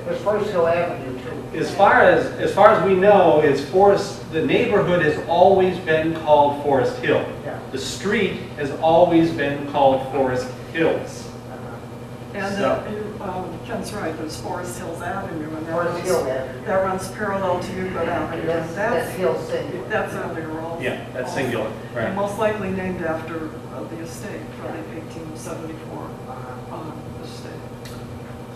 there's Forest Hill Avenue too. As far as we know, the neighborhood has always been called Forest Hill. Yeah. The street has always been called Forest Hills. And Ken's right, there's Forest Hills Avenue, and that runs parallel to Euclid Avenue. That's Hill singular. That's earlier also. Yeah, that's singular, right. And most likely named after the estate from the 1874 estate.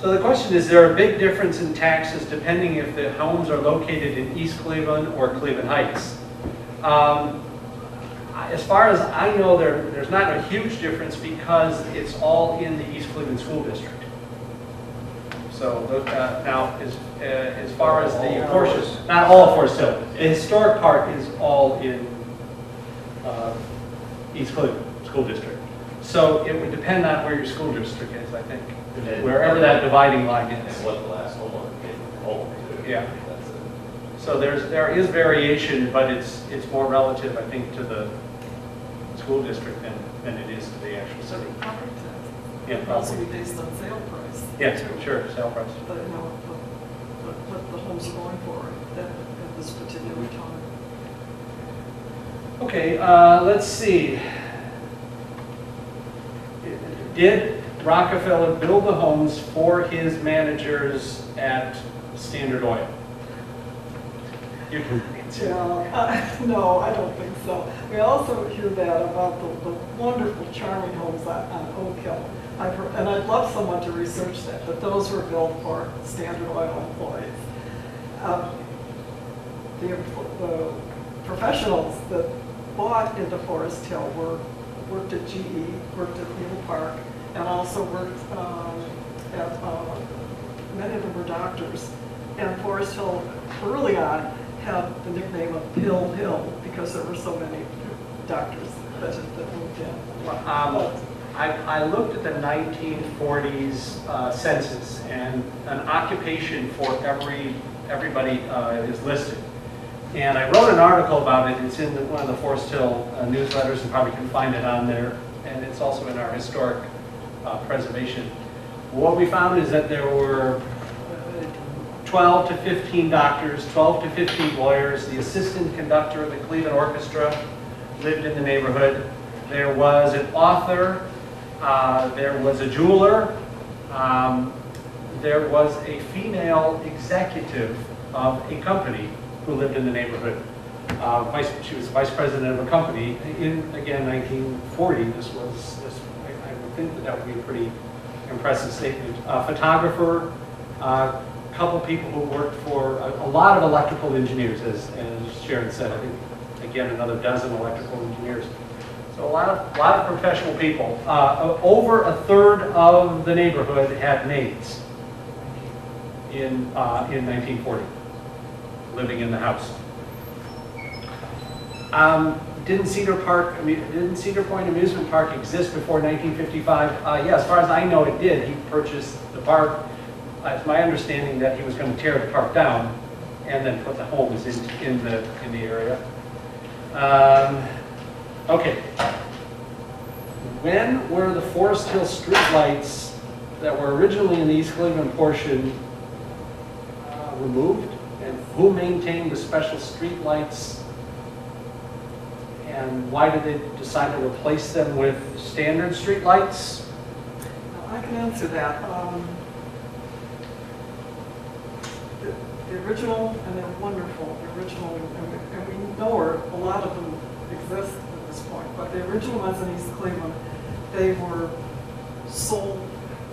So the question is, there a big difference in taxes depending if the homes are located in East Cleveland or Cleveland Heights? As far as I know, there's not a huge difference because it's all in the East Cleveland School District. So now, as far as the portion, not all of Forest Hill, the historic part is all in East Cleveland School District. So it would depend on where your school district is, I think, wherever that dividing line is. And what the last homeowner came home to. Yeah. So there is variation, but it's more relative, I think, to the school district than it is to the actual city. Property tax. Yeah, It would also be based on sale price. Yeah, sure, sale price. But you know, what the homes are going for at this particular time. Okay, let's see. Did Rockefeller build the homes for his managers at Standard Oil? You can answer. No, I don't think so. We also hear that about the wonderful, charming homes on Oak Hill. And I'd love someone to research that, but those were built for Standard Oil employees. the professionals that bought into Forest Hill worked at GE, worked at Neal Park, and also worked at, many of them were doctors. And Forest Hill, early on, had the nickname of Pill Hill because there were so many doctors that moved in. I looked at the 1940s census, and an occupation for everybody is listed. And I wrote an article about it. It's in one of the Forest Hill newsletters, and probably can find it on there. And it's also in our historic preservation. What we found is that there were 12 to 15 doctors, 12 to 15 lawyers. The assistant conductor of the Cleveland Orchestra lived in the neighborhood. There was an author. There was a jeweler. There was a female executive of a company who lived in the neighborhood. She was vice president of a company in, again, 1940. I would think that would be a pretty impressive statement. Photographer, a couple people who worked for a lot of electrical engineers, as Sharon said. I think, again, another dozen electrical engineers. So a lot of professional people. Over a third of the neighborhood had maids in 1940, living in the house. Didn't Cedar Point Amusement Park exist before 1955? Yeah, as far as I know, it did. He purchased the park. It's my understanding that he was going to tear the park down and then put the homes in the area. Okay. When were the Forest Hill streetlights that were originally in the East Cleveland portion removed? And who maintained the special streetlights? And why did they decide to replace them with standard streetlights? I can answer that. The original, and they're wonderful, the original, and we know where a lot of them exist at this point, but the original ones in East Cleveland, they were sold,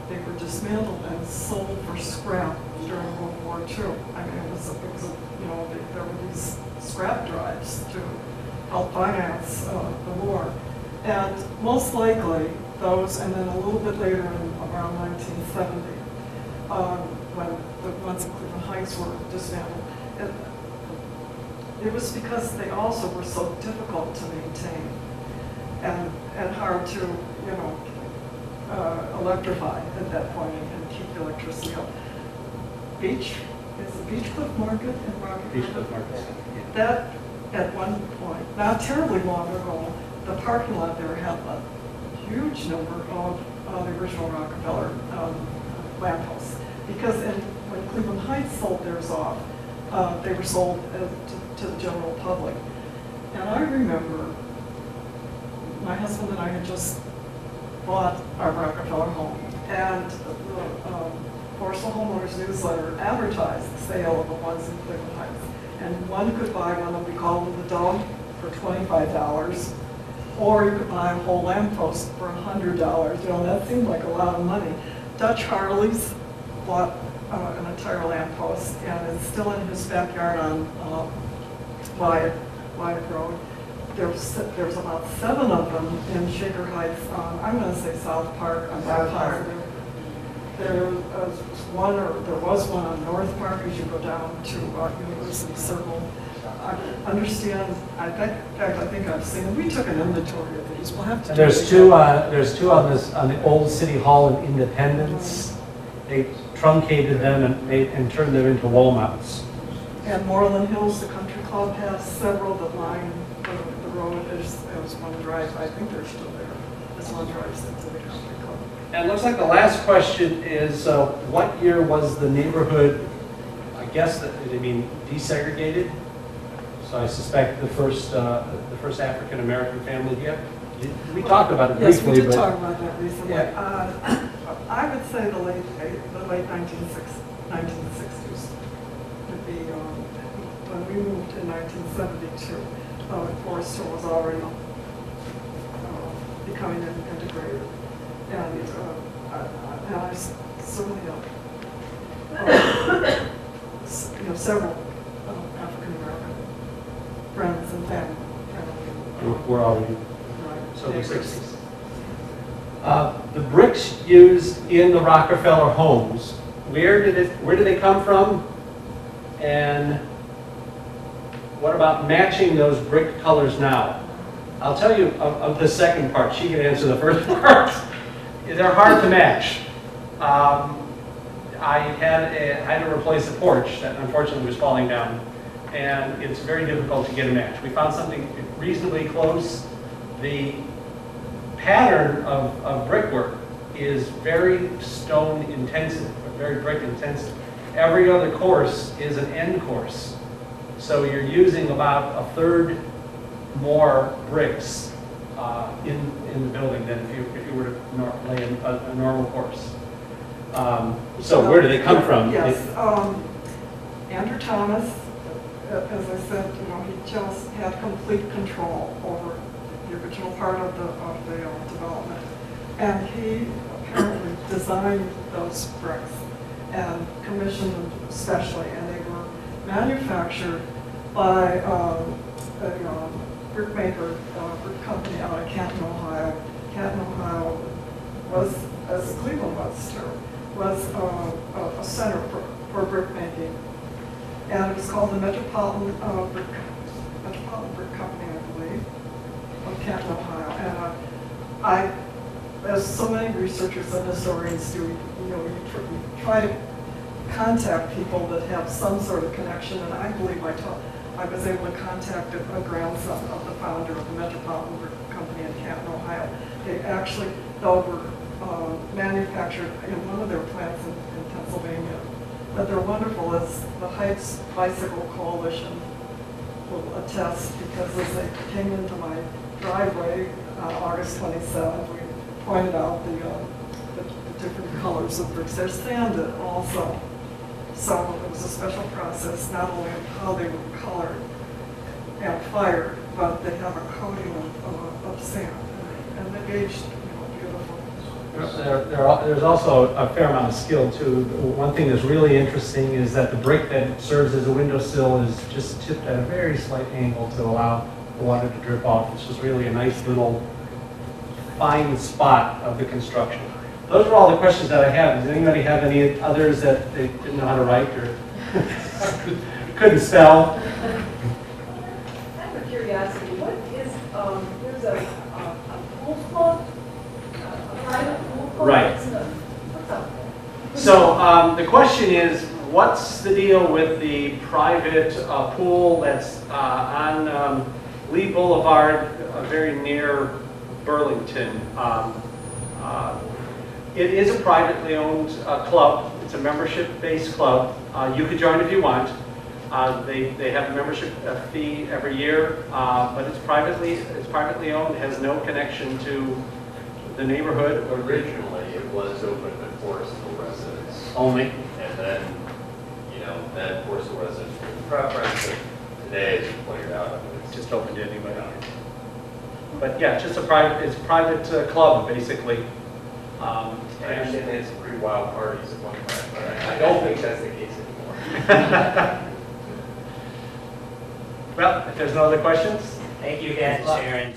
they were dismantled and sold for scrap during World War II. I mean, it was you know, there were these scrap drives to help finance the war. And most likely those, and then a little bit later in around 1970, when the ones in Cleveland Heights were dismantled, it was because they also were so difficult to maintain and hard to, you know, electrify at that point and keep the electricity up. Is the Beach Cliff Market in Rockefeller? Beach Cliff Market. That, at one point, not terribly long ago, the parking lot there had a huge number of the original Rockefeller lampposts. Because when Cleveland Heights sold theirs off, they were sold to the general public. And I remember my husband and I had just bought our Rockefeller home, and the Forest Hill Homeowners newsletter advertised the sale of the ones in Cleveland Heights. And one could buy one that we called the Dog for $25, or you could buy a whole lamppost for $100. You know, that seemed like a lot of money. Dutch Harley's bought an entire lamppost, and it's still in his backyard on Wyatt Road. There's about 7 of them in Shaker Heights. I'm going to say South Park. I'm not positive. There was one on North Park as you go down to University Circle. I understand. In fact, I think I've seen them. We took an inventory of these. We'll have to. And there's two on the old City Hall in Independence. They truncated them and turned them into wall mounts. And Moreland Hills, the country club, has several that line the road. There's one drive. I think they're still there. There's one drive into the country club. And it looks like the last question is, what year was the neighborhood, I guess, desegregated? So I suspect the first African-American family. We talked about it briefly. Yes, we did talk about that recently. Yeah. I would say the late 1960s would be when we moved in 1972. Forest Hill was already becoming integrated, and I certainly several African American friends and family. We're already Right. so the Neighbors. 60s. The bricks used in the Rockefeller homes, where did they come from? And what about matching those brick colors now? I'll tell you of the second part. She can answer the first part. They're hard to match. I had to replace a porch that unfortunately was falling down, and it's very difficult to get a match. We found something reasonably close. The pattern of brickwork is very stone intensive, very brick intensive. Every other course is an end course. So you're using about a third more bricks in the building than if you were to lay a normal course. So where do they come from? Yes, Andrew Thomas, as I said, he just had complete control over the original part of the development, and he apparently designed those bricks and commissioned them specially, and they were manufactured by a brick maker, brick company out of Canton, Ohio. Canton, Ohio was, as Cleveland was a center for brick making, and it was called the Metropolitan Brick Company, I believe, of Canton, Ohio. And as so many researchers and historians do, you try to contact people that have some sort of connection, and I believe I was able to contact a grandson of the founder of the Metropolitan Brick Company in Canton, Ohio. They actually, though, were manufactured in one of their plants in Pennsylvania. But they're wonderful, as the Heights Bicycle Coalition will attest, because as they came into my driveway August 27th, we pointed out the different colors of bricks. They're sanded also. So it was a special process, not only of how they were colored and fired, but they have a coating of sand, and they aged beautiful. There's also a fair amount of skill too. One thing that's really interesting is that the brick that serves as a windowsill is just tipped at a very slight angle to allow the water to drip off. This was really a nice little fine spot of the construction. Those are all the questions that I have. Does anybody have any others that they didn't know how to write or couldn't spell? I have a curiosity. What is, there's a pool club, a private pool club? Right. What's up there? So the question is, what's the deal with the private pool that's on Lee Boulevard, very near Burlington? It is a privately owned club. It's a membership-based club. You could join if you want. They have a membership fee every year, but it's privately owned. It has no connection to the neighborhood. Originally, it was open to Forest Hill residents Only. and then, then Forest Hill residents were the preference. Today, as you pointed out, it's Just open to anybody. But yeah, it's just a private club basically. I understand they had some pretty wild parties at one time, but I don't think that's the case anymore. Well, if there's no other questions. Thank you again, Sharon.